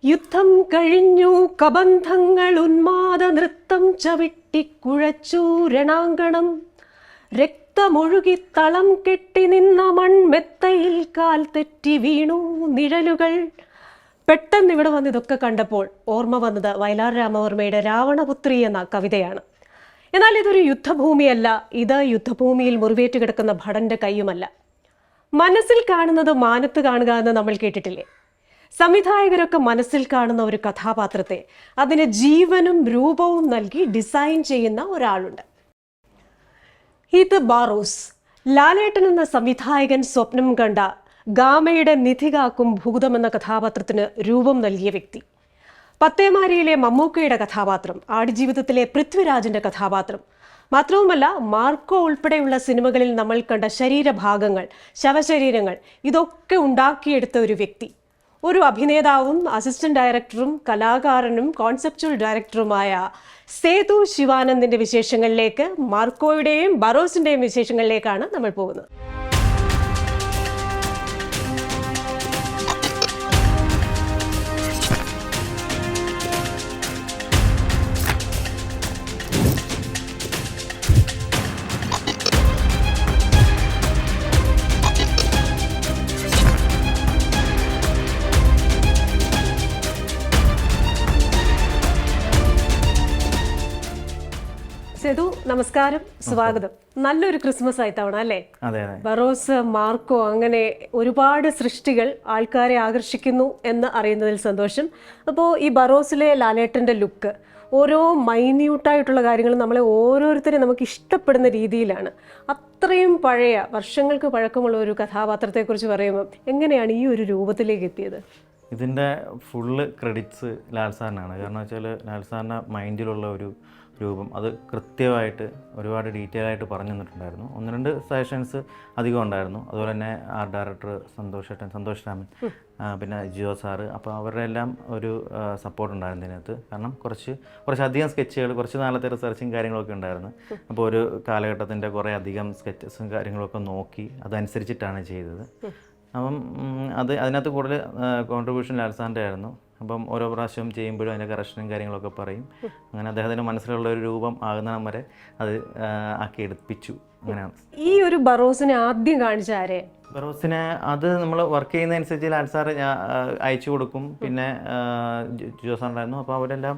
യുദ്ധം കഴിഞ്ഞു കബന്ധങ്ങൾ ഉന്മാദ നൃത്തം ചവിട്ടിക്കുഴച്ചു രണാങ്കണം. രക്തമൊഴുകി തളം കെട്ടി നിന്ന മൺമെത്തയിൽ കാൽ തെറ്റി വീണു നിഴലുകൾ. പെട്ടെന്ന് ഇവിടെ വന്ന് ഇതൊക്കെ കണ്ടപ്പോൾ ഓർമ്മ വന്നത് വയലാർ രാമവർമ്മയുടെ രാവണപുത്രി എന്ന കവിതയാണ്. എന്നാൽ ഇതൊരു യുദ്ധഭൂമിയല്ല, ഇത് യുദ്ധഭൂമിയിൽ മുറിവേറ്റ് കിടക്കുന്ന ഭടന്റെ കൈയുമല്ല. മനസ്സിൽ കാണുന്നത് മാനത്ത് കാണുക എന്ന് നമ്മൾ കേട്ടിട്ടില്ലേ? സംവിധായകരൊക്കെ മനസ്സിൽ കാണുന്ന ഒരു കഥാപാത്രത്തെ അതിന് ജീവനും രൂപവും നൽകി ഡിസൈൻ ചെയ്യുന്ന ഒരാളുണ്ട്. ഇത് ബാറോസ്. ലാലേട്ടൻ എന്ന സംവിധായകൻ സ്വപ്നം കണ്ട ഗാമയുടെ നിധി കാക്കും ഭൂതം എന്ന കഥാപാത്രത്തിന് രൂപം നൽകിയ വ്യക്തി. പത്തേമാരിയിലെ മമ്മൂക്കയുടെ കഥാപാത്രം, ആടുജീവിതത്തിലെ പൃഥ്വിരാജിന്റെ കഥാപാത്രം, മാത്രവുമല്ല മാർക്കോ ഉൾപ്പെടെയുള്ള സിനിമകളിൽ നമ്മൾ കണ്ട ശരീരഭാഗങ്ങൾ, ശവശരീരങ്ങൾ, ഇതൊക്കെ ഉണ്ടാക്കിയെടുത്ത ഒരു വ്യക്തി. ഒരു അഭിനേതാവും അസിസ്റ്റന്റ് ഡയറക്ടറും കലാകാരനും കോൺസെപ്ച്വൽ ഡയറക്ടറുമായ സേതു ശിവാനന്ദിന്റെ വിശേഷങ്ങളിലേക്ക്, മാർക്കോയുടെയും ബറോസിന്റെയും വിശേഷങ്ങളിലേക്കാണ് നമ്മൾ പോകുന്നത്. സേതു, നമസ്കാരം, സ്വാഗതം. നല്ലൊരു ക്രിസ്മസ് ആയി തവണ അല്ലേ? ബറോസ്, മാർക്കോ, അങ്ങനെ ഒരുപാട് സൃഷ്ടികൾ ആൾക്കാരെ ആകർഷിക്കുന്നു എന്ന് അറിയുന്നതിൽ സന്തോഷം. അപ്പോൾ ഈ ബറോസിലെ ലാലേട്ടൻ്റെ ലുക്ക്, ഓരോ മൈന്യൂട്ടായിട്ടുള്ള കാര്യങ്ങൾ നമ്മളെ ഓരോരുത്തരെയും നമുക്ക് ഇഷ്ടപ്പെടുന്ന രീതിയിലാണ്. അത്രയും പഴയ, വർഷങ്ങൾക്ക് പഴക്കമുള്ള ഒരു കഥാപാത്രത്തെക്കുറിച്ച് പറയുമ്പോൾ എങ്ങനെയാണ് ഈ ഒരു രൂപത്തിലേക്ക് എത്തിയത്? ഇതിൻ്റെ ഫുള്ള് ക്രെഡിറ്റ്സ് ലാൽ സാറിനാണ്. കാരണം വെച്ചാൽ ലാൽ സാറിൻ്റെ മൈൻഡിലുള്ള ഒരു രൂപം അത് കൃത്യമായിട്ട് ഒരുപാട് ഡീറ്റെയിൽ ആയിട്ട് പറഞ്ഞു തന്നിട്ടുണ്ടായിരുന്നു. 1-2 സജഷൻസ് അധികം ഉണ്ടായിരുന്നു. അതുപോലെ തന്നെ ആർട്ട് ഡയറക്ടർ സന്തോഷ് രാമൻ, പിന്നെ ജിയോ സാറ്, അപ്പോൾ അവരുടെ എല്ലാം ഒരു സപ്പോർട്ട് ഉണ്ടായിരുന്നു ഇതിനകത്ത്. കാരണം കുറച്ചധികം സ്കെച്ചുകൾ, കുറച്ച് നാളത്തെ റിസർച്ചും കാര്യങ്ങളൊക്കെ ഉണ്ടായിരുന്നു. അപ്പോൾ ഒരു കാലഘട്ടത്തിൻ്റെ കുറേ അധികം സ്കെച്ചസും കാര്യങ്ങളൊക്കെ നോക്കി അതനുസരിച്ചിട്ടാണ് ചെയ്തത്. അപ്പം അതിനകത്ത് കൂടുതൽ കോൺട്രിബ്യൂഷൻ ലാൽ സാറിൻ്റെ ആയിരുന്നു. അപ്പം ഓരോ പ്രാവശ്യം ചെയ്യുമ്പോഴും അതിൻ്റെ കറക്ഷനും കാര്യങ്ങളൊക്കെ പറയും. അങ്ങനെ അദ്ദേഹത്തിൻ്റെ മനസ്സിലുള്ള ഒരു രൂപം ആകുന്നിടം വരെ അത് ആക്കിയെടുപ്പിച്ചു. അങ്ങനെയാണ് ഈ ഒരു ബറോസിനെ ആദ്യം കാണിച്ച ആരെ? ബറോസിനെ അത് നമ്മൾ വർക്ക് ചെയ്യുന്നതനുസരിച്ച് ലാൽ സാറ് അയച്ചു കൊടുക്കും. പിന്നെ ജിയോ സാർ ഉണ്ടായിരുന്നു. അപ്പോൾ അവരെല്ലാം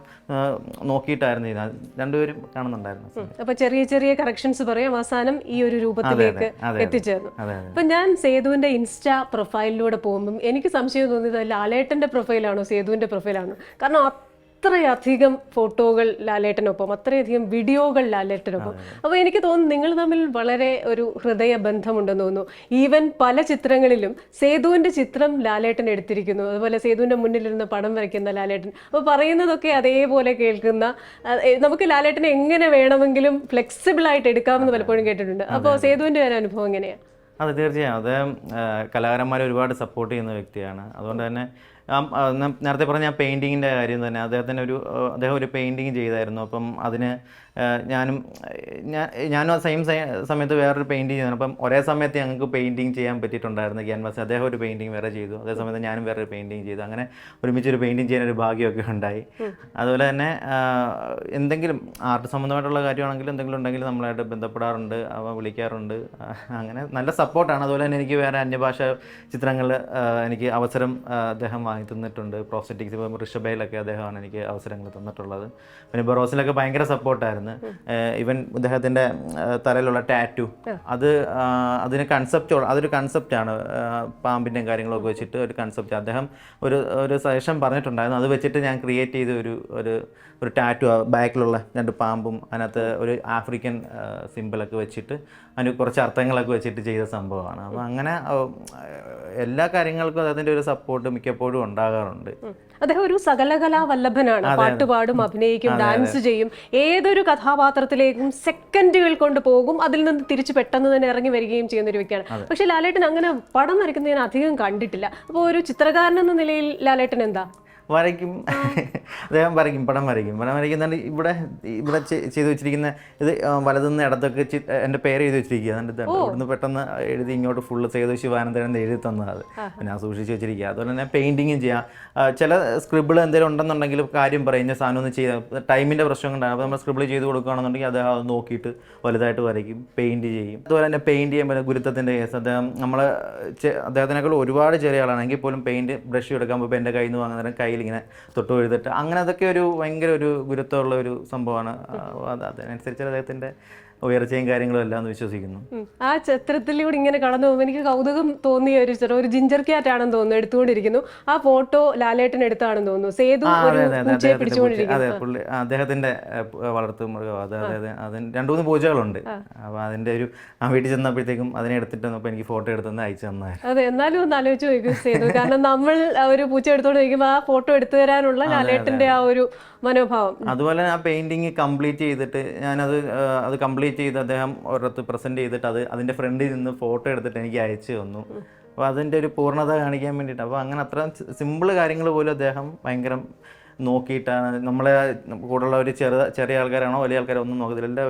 നോക്കിയിട്ടായിരുന്നു ഇത്. രണ്ടുപേരും കാണുന്നുണ്ടായിരുന്നു. അപ്പോൾ ചെറിയ ചെറിയ കറക്ഷൻസ് പറയും, അവസാനം ഈ ഒരു രൂപത്തിലേക്ക് എത്തിച്ചേർന്നു. അപ്പം ഞാൻ സേതുവിൻ്റെ ഇൻസ്റ്റാ പ്രൊഫൈലിലൂടെ പോകുമ്പം എനിക്ക് സംശയം തോന്നിയത് ലാലേട്ടൻ്റെ പ്രൊഫൈലാണോ സേതുവിൻ്റെ പ്രൊഫൈലാണോ? കാരണം അത്രയധികം ഫോട്ടോകൾ ലാലേട്ടനൊപ്പം, അത്രയധികം വീഡിയോകൾ ലാലേട്ടനൊപ്പം. അപ്പോൾ എനിക്ക് തോന്നുന്നു നിങ്ങൾ തമ്മിൽ വളരെ ഒരു ഹൃദയ ബന്ധമുണ്ടെന്ന് തോന്നുന്നു. ഈവൻ പല ചിത്രങ്ങളിലും സേതുവിൻ്റെ ചിത്രം ലാലേട്ടൻ എടുത്തിരിക്കുന്നു. അതുപോലെ സേതുവിൻ്റെ മുന്നിലിരുന്ന് പടം വരയ്ക്കുന്ന ലാലേട്ടൻ. അപ്പോൾ പറയുന്നതൊക്കെ അതേപോലെ കേൾക്കുന്ന, നമുക്ക് ലാലേട്ടനെ എങ്ങനെ വേണമെങ്കിലും ഫ്ലെക്സിബിൾ ആയിട്ട് എടുക്കാമെന്ന് പലപ്പോഴും കേട്ടിട്ടുണ്ട്. അപ്പോൾ സേതുവിൻ്റെ ഒരു അനുഭവം എങ്ങനെയാണ്? അത് തീർച്ചയായും അദ്ദേഹം കലാകാരന്മാരെ ഒരുപാട് സപ്പോർട്ട് ചെയ്യുന്ന വ്യക്തിയാണ്. അതുകൊണ്ട് തന്നെ നേരത്തെ പറഞ്ഞ പെയിൻറ്റിങ്ങിൻ്റെ കാര്യം തന്നെ, അദ്ദേഹം ഒരു പെയിൻറ്റിങ് ചെയ്തായിരുന്നു. അപ്പം അതിന് ഞാനും സെയിം സമയത്ത് വേറൊരു പെയിൻറ്റിങ് ചെയ്തു. അപ്പം ഒരേ സമയത്ത് ഞങ്ങൾക്ക് പെയിൻറ്റിങ് ചെയ്യാൻ പറ്റിയിട്ടുണ്ടായിരുന്നു ക്യാൻവാസ്. അദ്ദേഹം ഒരു പെയിൻറ്റിങ് വേറെ ചെയ്തു, അതേ സമയത്ത് ഞാനും വേറൊരു പെയിൻറ്റിങ് ചെയ്തു. അങ്ങനെ ഒരുമിച്ചൊരു പെയിൻറ്റിങ് ചെയ്യാനൊരു ഭാഗ്യമൊക്കെ ഉണ്ടായി. അതുപോലെ തന്നെ എന്തെങ്കിലും ആർട്ട് സംബന്ധമായിട്ടുള്ള കാര്യമാണെങ്കിലും എന്തെങ്കിലും ഉണ്ടെങ്കിൽ നമ്മളായിട്ട് ബന്ധപ്പെടാറുണ്ട്, വിളിക്കാറുണ്ട്. അങ്ങനെ നല്ല സപ്പോർട്ടാണ്. അതുപോലെ തന്നെ എനിക്ക് വേറെ അന്യഭാഷ ചിത്രങ്ങൾ എനിക്ക് അവസരം അദ്ദേഹം വാങ്ങി തന്നിട്ടുണ്ട്. പ്രോസ്തറ്റിക്സ്, ഇപ്പോൾ ഋഷഭയിലൊക്കെ അദ്ദേഹമാണ് എനിക്ക് അവസരങ്ങൾ തന്നിട്ടുള്ളത്. പിന്നെ ബറോസിലൊക്കെ ഭയങ്കര സപ്പോർട്ടായിരുന്നു. ഈവൻ ഇദ്ദേഹത്തിൻ്റെ തലയിലുള്ള ടാറ്റു, അതൊരു കൺസെപ്റ്റാണ്. പാമ്പിൻ്റെയും കാര്യങ്ങളൊക്കെ വെച്ചിട്ട് ഒരു കൺസെപ്റ്റ് അദ്ദേഹം ഒരു സജഷൻ പറഞ്ഞിട്ടുണ്ടായിരുന്നു. അത് വെച്ചിട്ട് ഞാൻ ക്രിയേറ്റ് ചെയ്ത ഒരു ടാറ്റു, ബാക്കിലുള്ള 2 പാമ്പും അതിനകത്ത് ഒരു ആഫ്രിക്കൻ സിമ്പിളൊക്കെ വെച്ചിട്ട് അതിന് കുറച്ച് അർത്ഥങ്ങളൊക്കെ വെച്ചിട്ട് ചെയ്ത സംഭവമാണ്. അപ്പോൾ അങ്ങനെ എല്ലാ കാര്യങ്ങൾക്കും അദ്ദേഹത്തിൻ്റെ ഒരു സപ്പോർട്ട് മിക്കപ്പോഴും ഉണ്ടാകാറുണ്ട്. അദ്ദേഹം ഒരു സകലകലാ വല്ലഭനാണ്. പാട്ടുപാടും, അഭിനയിക്കും, ഡാൻസ് ചെയ്യും. ഏതൊരു കഥാപാത്രത്തിലേക്കും സെക്കൻഡുകൾ കൊണ്ട് പോകും, അതിൽ നിന്ന് തിരിച്ച് പെട്ടെന്ന് തന്നെ ഇറങ്ങി വരികയും ചെയ്യുന്ന ഒരു വ്യക്തിയാണ്. പക്ഷെ ലാലേട്ടൻ അങ്ങനെ പടം വരയ്ക്കുന്നത് ഞാൻ അധികം കണ്ടിട്ടില്ല. അപ്പോൾ ഒരു ചിത്രകാരൻ എന്ന നിലയിൽ ലാലേട്ടൻ എന്താ? വരയ്ക്കും. അദ്ദേഹം പടം വരയ്ക്കുന്നുണ്ട്. ഇവിടെ ഇവിടെ ചെയ്ത് വെച്ചിരിക്കുന്ന ഇത് വലതുനിന്ന് ഇടത്തൊക്കെ എൻ്റെ പേര് എഴുതി വെച്ചിരിക്കുക. എന്നിട്ട് ഇവിടുന്ന് പെട്ടെന്ന് എഴുതി ഇങ്ങോട്ട് ഫുള്ള് സേതു ശിവാനന്ദൻ എഴുതി തന്നത് ഞാൻ സൂക്ഷിച്ച് വെച്ചിരിക്കുക. അതുപോലെ തന്നെ പെയിൻറ്റിങ്ങും ചെയ്യാം. ചില സ്ക്രിബിൾ എന്തെങ്കിലും ഉണ്ടെന്നുണ്ടെങ്കിലും കാര്യം പറയും ഞാൻ സാധനം ഒന്ന് ചെയ്ത് ടൈമിൻ്റെ പ്രശ്നം കൊണ്ടാണ്. അപ്പോൾ നമ്മൾ സ്ക്രിബിൾ ചെയ്ത് കൊടുക്കുകയാണെന്നുണ്ടെങ്കിൽ അദ്ദേഹം അത് നോക്കിയിട്ട് വലുതായിട്ട് വരയ്ക്കും, പെയിൻറ്റ് ചെയ്യും. അതുപോലെ തന്നെ പെയിൻറ്റ് ചെയ്യുമ്പോൾ ഗുരുത്വത്തിൻ്റെ കേസ് അദ്ദേഹം അദ്ദേഹത്തിനേക്കാൾ ഒരുപാട് ചെറിയ ആളാണെങ്കിൽ പോലും പെയിൻറ്റ് ബ്രഷ് എടുക്കാൻ പോകുമ്പോൾ എൻ്റെ കയ്യിൽ നിന്ന് വാങ്ങുന്ന കയ്യിൽ ഇങ്ങനെ തൊട്ട് എഴുതിട്ട് അങ്ങനെ അതൊക്കെ ഒരു ഭയങ്കര ഒരു ഗുരുത്വമുള്ള ഒരു സംഭവമാണ്. അതിനനുസരിച്ച് അദ്ദേഹത്തിൻ്റെ ഉയർച്ചയും കാര്യങ്ങളും എല്ലാം എന്ന് വിശ്വസിക്കുന്നു. ആ ചിത്രത്തിലൂടെ ഇങ്ങനെ കടന്നു പോകുമ്പോൾ എനിക്ക് കൗതുകം തോന്നിയ ഒരു ചിത്രം, ഒരു ജിഞ്ചർ ക്യാറ്റ് ആണെന്ന് തോന്നുന്നു എടുത്തുകൊണ്ടിരിക്കുന്നു. ആ ഫോട്ടോ ലാലേട്ടൻ എടുത്താണെന്ന് തോന്നുന്നു. സേതു പിടിച്ചുകൊണ്ടിരിക്കുന്നു. അദ്ദേഹത്തിന്റെ വളർത്തു മൃഗം. അതായത് അതിന് 2-3 പൂജകളുണ്ട്. അപ്പൊ അതിന്റെ ഒരു വീട്ടിൽ ചെന്നപ്പോഴത്തേക്കും അതിനെ എടുത്തിട്ട് വന്നപ്പോൾ എനിക്ക് ഫോട്ടോ എടുത്തെന്ന് അയച്ചു തന്നായിരുന്നു. അതെ, എന്നാലും ഒന്ന് ആലോചിച്ച് നോക്കും സേതു, കാരണം നമ്മൾ ഒരു പൂച്ച എടുത്തോണ്ട് നിൽക്കുമ്പോൾ ആ ഫോട്ടോ എടുത്തു തരാനുള്ള ലാലേട്ടന്റെ ആ ഒരു മനോഭാവം. അതുപോലെ ആ പെയിന്റിങ് കംപ്ലീറ്റ് ചെയ്തിട്ട് അത് കംപ്ലീറ്റ് ചെയ്ത് അദ്ദേഹം ഒരിടത്ത് പ്രസന്റ് ചെയ്തിട്ട് അതിന്റെ ഫ്രണ്ടിൽ നിന്ന് ഫോട്ടോ എടുത്തിട്ട് എനിക്ക് അയച്ചു തന്നു. അപ്പോൾ അതിൻ്റെ ഒരു പൂർണ്ണത കാണിക്കാൻ വേണ്ടിയിട്ട്. അപ്പോൾ അങ്ങനെ അത്ര സിമ്പിൾ കാര്യങ്ങൾ പോലും അദ്ദേഹം ഭയങ്കര നോക്കിയിട്ടാണ്. നമ്മളെ കൂടെയുള്ള ഒരു ചെറിയ ആൾക്കാരാണോ വലിയ ആൾക്കാരോ ഒന്നും നോക്കത്തില്ല, എല്ലാം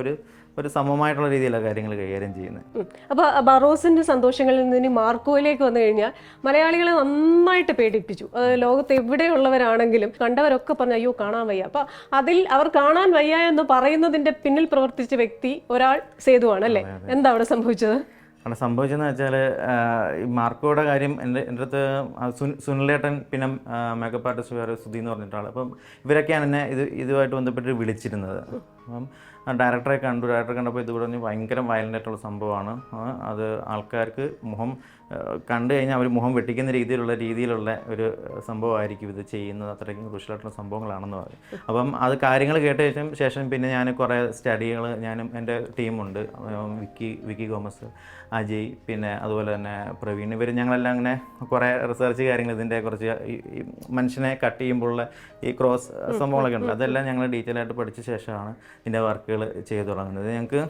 ഒരു സമമായിട്ടുള്ള രീതിയിലാണ് കാര്യങ്ങൾ കൈകാര്യം ചെയ്യുന്നത്. അപ്പോൾ ബറോസിന്റെ സന്തോഷങ്ങളിൽ നിന്ന് മാർക്കോയിലേക്ക് വന്നു കഴിഞ്ഞാൽ മലയാളികളെ നന്നായിട്ട് പേടിപ്പിച്ചു. ലോകത്ത് എവിടെയുള്ളവരാണെങ്കിലും കണ്ടവരൊക്കെ പറഞ്ഞു അയ്യോ കാണാൻ വയ്യ. അപ്പോൾ അതിൽ അവർ കാണാൻ വയ്യ എന്ന് പറയുന്നതിന്റെ പിന്നിൽ പ്രവർത്തിച്ച വ്യക്തി ഒരാൾ സേതുവാണ് അല്ലേ? എന്താ അവിടെ സംഭവിച്ചത്? അവിടെ സംഭവിച്ചതെന്ന് വെച്ചാൽ ഈ മാർക്കോയുടെ കാര്യം എൻ്റെ അടുത്ത് സുനിലേട്ടൻ പിന്നെ മേക്കപ്പ് ആർട്ടിസ്റ്റ് വേറെ സുധി എന്ന് പറഞ്ഞിട്ടാണ്. അപ്പം ഇവരൊക്കെയാണ് എന്നെ ഇതുമായിട്ട് ബന്ധപ്പെട്ട് വിളിച്ചിരുന്നത്. അപ്പം ഡയറക്ടറെ കണ്ടപ്പോൾ ഇത് പറഞ്ഞു ഭയങ്കര വയലൻ്റ് ആയിട്ടുള്ള സംഭവമാണ്. അത് ആൾക്കാർക്ക് മുഖം കണ്ടു കഴിഞ്ഞാൽ അവർ മുഖം വെട്ടിക്കുന്ന രീതിയിലുള്ള ഒരു സംഭവമായിരിക്കും ഇത് ചെയ്യുന്നത്. അത്രയ്ക്കും ക്രൂഷ്യലായിട്ടുള്ള സംഭവങ്ങളാണെന്ന് പറയും. അപ്പം അത് കാര്യങ്ങൾ കേട്ട ശേഷം പിന്നെ ഞാൻ കുറേ സ്റ്റഡികൾ ഞാനും എൻ്റെ ടീമുണ്ട്, വിക്കി ഗോമസ്, അജയ്, പിന്നെ അതുപോലെ തന്നെ പ്രവീൺ, ഇവർ ഞങ്ങളെല്ലാം അങ്ങനെ കുറേ റിസർച്ച് കാര്യങ്ങൾ ഇതിൻ്റെ കുറച്ച് ഈ മനുഷ്യനെ കട്ട് ചെയ്യുമ്പോഴുള്ള ഈ ക്രോസ് സംഭവങ്ങളൊക്കെ ഉണ്ട്. അതെല്ലാം ഞങ്ങൾ ഡീറ്റെയിൽ ആയിട്ട് പഠിച്ച ശേഷമാണ് ഇതിൻ്റെ വർക്കുകൾ ചെയ്തു തുടങ്ങുന്നത്. ഞങ്ങൾക്ക്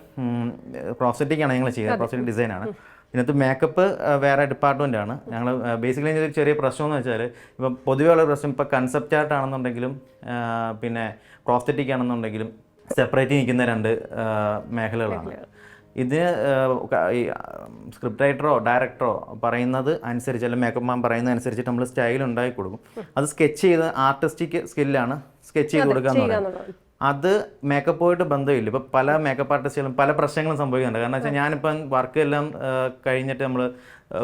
പ്രോസ്റ്ററ്റിക്കാണ് ഞങ്ങൾ ചെയ്യുന്നത്, പ്രോസ്റ്ററ്റിക് ഡിസൈനാണ്. ഇതിനകത്ത് മേക്കപ്പ് വേറെ ഡിപ്പാർട്ട്മെൻറ്റാണ്. ഞങ്ങൾ ബേസിക്കലി ഒരു ചെറിയ പ്രശ്നം എന്ന് വെച്ചാൽ ഇപ്പം പൊതുവേ ഉള്ള പ്രശ്നം ഇപ്പോൾ കൺസെപ്റ്റ് ആർട്ടാണെന്നുണ്ടെങ്കിലും പിന്നെ പ്രോസ്റ്ററ്റിക് ആണെന്നുണ്ടെങ്കിലും സെപ്പറേറ്റ് നിൽക്കുന്ന 2 മേഖലകളാണ്. ഇതിന് ഈ സ്ക്രിപ്റ്റ് റൈറ്ററോ ഡയറക്ടറോ പറയുന്നത് അനുസരിച്ച് അല്ലെങ്കിൽ മേക്കപ്പ് മാൻ പറയുന്നത് അനുസരിച്ചിട്ട് നമ്മൾ സ്റ്റൈൽ ഉണ്ടാക്കി കൊടുക്കും. അത് സ്കെച്ച് ചെയ്ത് ആർട്ടിസ്റ്റിക് സ്കില്ലാണ് സ്കെച്ച് ചെയ്ത് കൊടുക്കുക എന്ന് പറയുന്നത്. അത് മേക്കപ്പുമായിട്ട് ബന്ധമില്ല. ഇപ്പോൾ പല മേക്കപ്പ് ആർട്ടിസ്റ്റുകളും പല പ്രശ്നങ്ങളും സംഭവിക്കുന്നുണ്ട്. കാരണം വെച്ചാൽ ഞാനിപ്പം വർക്ക് എല്ലാം കഴിഞ്ഞിട്ട് നമ്മൾ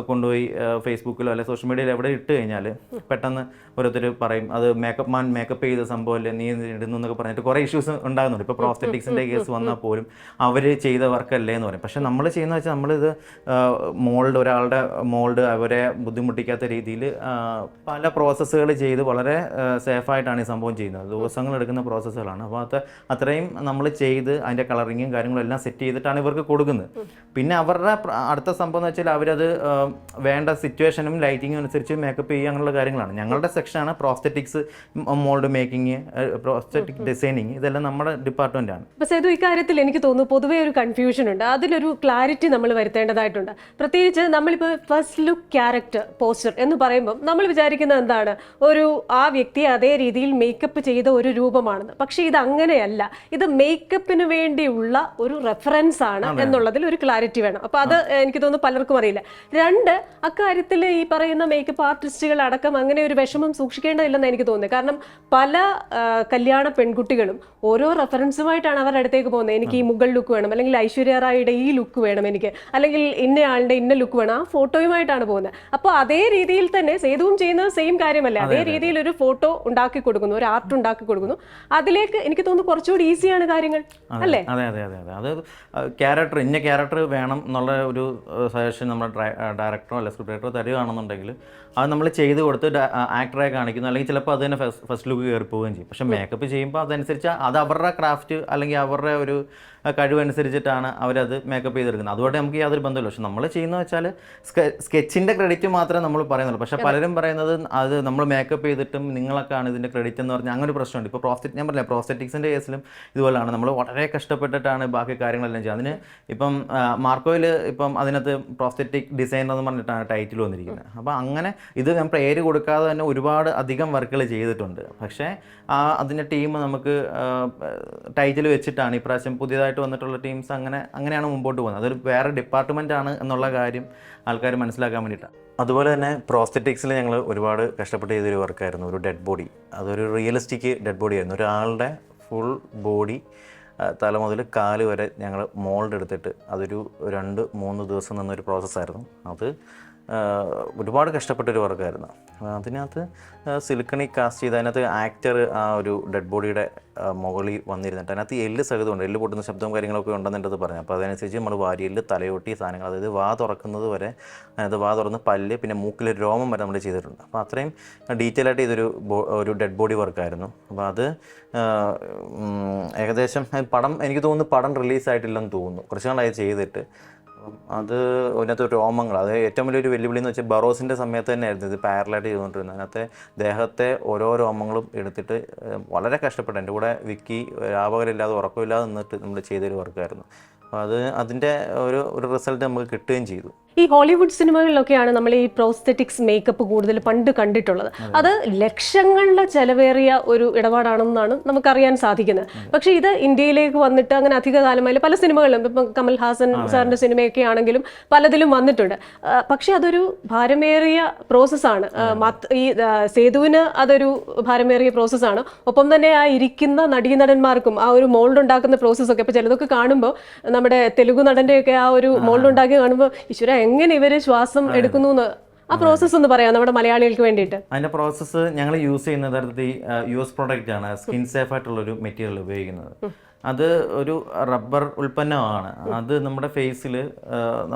കൊണ്ടുപോയി ഫേസ്ബുക്കിലോ അല്ലെങ്കിൽ സോഷ്യൽ മീഡിയയിൽ എവിടെ ഇട്ട് കഴിഞ്ഞാൽ പെട്ടെന്ന് ഓരോരുത്തർ പറയും അത് മേക്കപ്പ് മാൻ മേക്കപ്പ് ചെയ്ത സംഭവമല്ലേ നീ ഇടുന്നു എന്നൊക്കെ പറഞ്ഞിട്ട് കുറേ ഇഷ്യൂസ് ഉണ്ടാകുന്നുണ്ട്. ഇപ്പോൾ പ്രോസ്റ്ററ്റിക്സിൻ്റെ കേസ് വന്നാൽ പോലും അവർ ചെയ്ത വർക്കല്ലേ എന്ന് പറയും. പക്ഷേ നമ്മൾ ചെയ്യുന്നത് വെച്ചാൽ നമ്മളിത് ഒരാളുടെ മോൾഡ് അവരെ ബുദ്ധിമുട്ടിക്കാത്ത രീതിയിൽ പല പ്രോസസ്സുകൾ ചെയ്ത് വളരെ സേഫായിട്ടാണ് ഈ സംഭവം ചെയ്യുന്നത്. ദിവസങ്ങളെടുക്കുന്ന പ്രോസസ്സുകളാണ്. അപ്പോൾ അത്രയും നമ്മൾ ചെയ്ത് അതിൻ്റെ കളറിങ്ങും കാര്യങ്ങളും എല്ലാം സെറ്റ് ചെയ്തിട്ടാണ് ഇവർക്ക് കൊടുക്കുന്നത്. പിന്നെ അവരുടെ അടുത്ത സംഭവം എന്ന് വെച്ചാൽ അവരത് വേണ്ട സിറ്റുവേഷനും ലൈറ്റിങ്ങും അനുസരിച്ച് മേക്കപ്പ് ചെയ്യുക അങ്ങനെയുള്ള കാര്യങ്ങളാണ്. ഞങ്ങളുടെ സെക്ഷനാണ് പ്രോസ്റ്ററ്റിക്സ്, മോൾഡ് മേക്കിങ്, പ്രോസ്റ്ററ്റിക് ഡിസൈനിങ്, ഇതെല്ലാം നമ്മുടെ ഡിപ്പാർട്ട്മെൻറ്റാണ്. അപ്പോൾ സേതു, ഇക്കാര്യത്തിൽ എനിക്ക് തോന്നുന്നു പൊതുവേ ഒരു കൺഫ്യൂഷൻ ഉണ്ട്. അതിലൊരു ക്ലാരിറ്റി നമ്മൾ വരുത്തേണ്ടതായിട്ടുണ്ട്. പ്രത്യേകിച്ച് നമ്മളിപ്പോൾ ഫസ്റ്റ് ലുക്ക് ക്യാരക്ടർ പോസ്റ്റർ എന്ന് പറയുമ്പോൾ നമ്മൾ വിചാരിക്കുന്നത് എന്താണ്, ആ വ്യക്തിയെ അതേ രീതിയിൽ മേക്കപ്പ് ചെയ്ത ഒരു രൂപമാണെന്ന്. പക്ഷേ ഇത് അങ്ങനെയല്ല. ഇത് മേക്കപ്പിന് വേണ്ടിയുള്ള ഒരു റെഫറൻസ് ആണ് എന്നുള്ളതിൽ ഒരു ക്ലാരിറ്റി വേണം. അപ്പോൾ അത് എനിക്ക് തോന്നുന്നു പലർക്കും അറിയില്ല. 2, അക്കാര്യത്തിൽ ഈ പറയുന്ന മേക്കപ്പ് ആർട്ടിസ്റ്റുകൾ അടക്കം അങ്ങനെ ഒരു വിഷമം സൂക്ഷിക്കേണ്ടതില്ലെന്ന് എനിക്ക് തോന്നുന്നത്. കാരണം പല കല്യാണ പെൺകുട്ടികളും ഓരോ റെഫറൻസുമായിട്ടാണ് അവരുടെ അടുത്തേക്ക് പോകുന്നത്. എനിക്ക് ഈ മുഗൾ ലുക്ക് വേണം, അല്ലെങ്കിൽ ഐശ്വര്യ റായിയുടെ ഈ ലുക്ക് വേണം എനിക്ക്, അല്ലെങ്കിൽ ഇന്നയാളുടെ ഇന്ന ലുക്ക് വേണം, ആ ഫോട്ടോയുമായിട്ടാണ് പോകുന്നത്. അപ്പോൾ അതേ രീതിയിൽ തന്നെ സേതുവും ചെയ്യുന്നത് സെയിം കാര്യമല്ല. അതേ രീതിയിൽ ഒരു ഫോട്ടോ ഉണ്ടാക്കി കൊടുക്കുന്നു, ഒരു ആർട്ട് ഉണ്ടാക്കി കൊടുക്കുന്നു. അതിലേക്ക് എനിക്ക് തോന്നുന്നു കുറച്ചുകൂടി ഈസിയാണ് കാര്യങ്ങൾ, അല്ലേ? അതെ അതെ അതെ അതെ അത് ക്യാരക്ടർ ഇന്ന ക്യാരക്ടർ വേണം എന്നുള്ള ഒരു സജഷൻ നമ്മുടെ ഡയറക്ടറോ അല്ല സ്ക്രിപ്റ്റ് റൈറ്ററോ തരികയാണെന്നുണ്ടെങ്കിൽ അത് നമ്മൾ ചെയ്ത് കൊടുത്ത് ആക്ടറെ കാണിക്കുന്നു. അല്ലെങ്കിൽ ചിലപ്പോൾ അത് തന്നെ ഫസ്റ്റ് ലുക്ക് കയറി പോവുകയും ചെയ്യും. പക്ഷേ മേക്കപ്പ് ചെയ്യുമ്പോൾ അതനുസരിച്ച് അത് അവരുടെ ക്രാഫ്റ്റ് അല്ലെങ്കിൽ അവരുടെ ഒരു കഴിവനുസരിച്ചിട്ടാണ് അവരത് മേക്കപ്പ് ചെയ്തെടുക്കുന്നത്. അതുകൊണ്ട് നമുക്ക് യാതൊരു ബന്ധമില്ല. പക്ഷെ നമ്മൾ ചെയ്യുന്നത് വെച്ചാൽ സ്കെച്ചിൻ്റെ ക്രെഡിറ്റ് മാത്രമേ നമ്മൾ പറയുന്നുള്ളൂ. പക്ഷേ പലരും പറയുന്നത് അത് നമ്മൾ മേക്കപ്പ് ചെയ്തിട്ടും നിങ്ങളൊക്കെയാണ് ഇതിൻ്റെ ക്രെഡിറ്റ് എന്ന് പറഞ്ഞാൽ അങ്ങനെ ഒരു പ്രശ്നമുണ്ട്. ഇപ്പോൾ ഞാൻ പറഞ്ഞില്ല, പ്രോസ്റ്ററ്റിക്സിൻ്റെ കേസിലും ഇതുപോലെയാണ്. നമ്മൾ വളരെ കഷ്ടപ്പെട്ടിട്ടാണ് ബാക്കി കാര്യങ്ങളെല്ലാം ചെയ്യുക. അതിന് ഇപ്പം മാർക്കോയിൽ ഇപ്പം അതിനകത്ത് പ്രോസ്റ്ററ്റിക് ഡിസൈനർ എന്ന് പറഞ്ഞിട്ടാണ് ടൈറ്റിൽ വന്നിരിക്കുന്നത്. അപ്പോൾ അങ്ങനെ ഇത് ഞാൻ പേര് കൊടുക്കാതെ തന്നെ ഒരുപാട് അധികം വർക്കുകൾ ചെയ്തിട്ടുണ്ട്. പക്ഷേ അതിൻ്റെ ടീം നമുക്ക് ടൈറ്റിൽ വെച്ചിട്ടാണ് ഇപ്രാവശ്യം പുതിയതായിട്ട് വന്നിട്ടുള്ള ടീംസ് അങ്ങനെയാണ് മുമ്പോട്ട് പോകുന്നത്. അതൊരു വേറെ ഡിപ്പാർട്ട്മെൻ്റ് ആണ് എന്നുള്ള കാര്യം ആൾക്കാർ മനസ്സിലാക്കാൻ വേണ്ടിയിട്ടാണ്. അതുപോലെ തന്നെ പ്രോസ്തെറ്റിക്സിൽ ഞങ്ങൾ ഒരുപാട് കഷ്ടപ്പെട്ട് ചെയ്തൊരു വർക്കായിരുന്നു ഒരു ഡെഡ് ബോഡി. അതൊരു റിയലിസ്റ്റിക് ഡെഡ് ബോഡി ആയിരുന്നു. ഒരാളുടെ ഫുൾ ബോഡി തല മുതൽ കാല് വരെ ഞങ്ങൾ മോൾഡ് എടുത്തിട്ട് അതൊരു 2-3 ദിവസം നിന്നൊരു പ്രോസസ്സായിരുന്നു. അത് ഒരുപാട് കഷ്ടപ്പെട്ടൊരു വർക്കായിരുന്നു. അതിനകത്ത് സിലിക്കണി കാസ്റ്റ് ചെയ്ത് അതിനകത്ത് ആക്ടർ ആ ഒരു ഡെഡ് ബോഡിയുടെ മുകളിൽ വന്നിരുന്നിട്ട് അതിനകത്ത് എല്ല് സഹിതമുണ്ട്, എല്ല് പൊട്ടുന്ന ശബ്ദവും കാര്യങ്ങളൊക്കെ ഉണ്ടെന്നുള്ളത് പറഞ്ഞു. അപ്പോൾ അതനുസരിച്ച് നമ്മൾ വാരിയെല്ല്, തലയൊട്ടി സാധനങ്ങൾ, അതായത് വാ തുറക്കുന്നത് വരെ അതിനകത്ത് വാ തുറന്ന് പല്ല് പിന്നെ മൂക്കിലെ രോമം വരെ നമ്മൾ ചെയ്തിട്ടുണ്ട്. അപ്പോൾ അത്രയും ഡീറ്റെയിൽ ആയിട്ട് ഒരു ഡെഡ് ബോഡി വർക്കായിരുന്നു. അപ്പോൾ അത് ഏകദേശം പടം എനിക്ക് തോന്നുന്നു പടം റിലീസായിട്ടില്ലെന്ന് തോന്നുന്നു, കുറച്ച് നാളായി ചെയ്തിട്ട്. അത് അതിനകത്ത് രോമങ്ങൾ, അത് ഏറ്റവും വലിയൊരു വെല്ലുവിളി എന്ന് വെച്ചാൽ ബറോസിൻ്റെ സമയത്ത് തന്നെയായിരുന്നു ഇത് പാരലായിട്ട് ചെയ്തുകൊണ്ടിരുന്നത്. അതിനകത്തെ ദേഹത്തെ ഓരോ രോമങ്ങളും എടുത്തിട്ട് വളരെ കഷ്ടപ്പെട്ടു. എൻ്റെ കൂടെ വിക്കി രാപകലില്ലാതെ ഉറക്കമില്ലാതെ നിന്നിട്ട് നമ്മൾ ചെയ്തൊരു വർക്കായിരുന്നു. അപ്പോൾ അതിൻ്റെ ഒരു റിസൾട്ട് നമുക്ക് കിട്ടുകയും ചെയ്തു. ഈ ഹോളിവുഡ് സിനിമകളിലൊക്കെയാണ് നമ്മൾ ഈ പ്രോസ്തെറ്റിക്സ് മേക്കപ്പ് കൂടുതൽ പണ്ട് കണ്ടിട്ടുള്ളത്. അത് ലക്ഷങ്ങളുടെ ചെലവേറിയ ഒരു ഇടപാടാണെന്നാണ് നമുക്കറിയാൻ സാധിക്കുന്നത്. പക്ഷേ ഇത് ഇന്ത്യയിലേക്ക് വന്നിട്ട് അങ്ങനെ അധിക കാലമായി പല സിനിമകളിലും, ഇപ്പം കമൽ ഹാസൻ സാറിൻ്റെ സിനിമയൊക്കെ ആണെങ്കിലും പലതിലും വന്നിട്ടുണ്ട്. പക്ഷേ അതൊരു ഭാരമേറിയ പ്രോസസ്സാണ്. ഈ സേതുവിന് അതൊരു ഭാരമേറിയ പ്രോസസ്സാണ്. ഒപ്പം തന്നെ ആ ഇരിക്കുന്ന നടീനടന്മാർക്കും ആ ഒരു മോൾഡ് ഉണ്ടാക്കുന്ന പ്രോസസ്സൊക്കെ ഇപ്പോൾ ചിലതൊക്കെ കാണുമ്പോൾ നമ്മുടെ തെലുഗു നടൻ്റെയൊക്കെ ആ ഒരു മോൾഡ് ഉണ്ടാക്കി കാണുമ്പോൾ ഈശ്വര എങ്ങനെ ഇവര് ശ്വാസം എടുക്കുന്നു എന്ന് ആ പ്രോസസ്സ് ഒന്ന് പറയാം നമ്മുടെ മലയാളികൾക്ക് വേണ്ടിയിട്ട്. അതിൻ്റെ പ്രോസസ്സ് ഞങ്ങൾ യൂസ് ചെയ്യുന്നത് യഥാർത്ഥത്തിൽ US പ്രോഡക്റ്റ് ആണ്, സ്കിൻ സേഫ് ആയിട്ടുള്ളൊരു മെറ്റീരിയൽ ഉപയോഗിക്കുന്നത്. അത് ഒരു റബ്ബർ ഉൽപ്പന്നമാണ്. അത് നമ്മുടെ ഫേസിൽ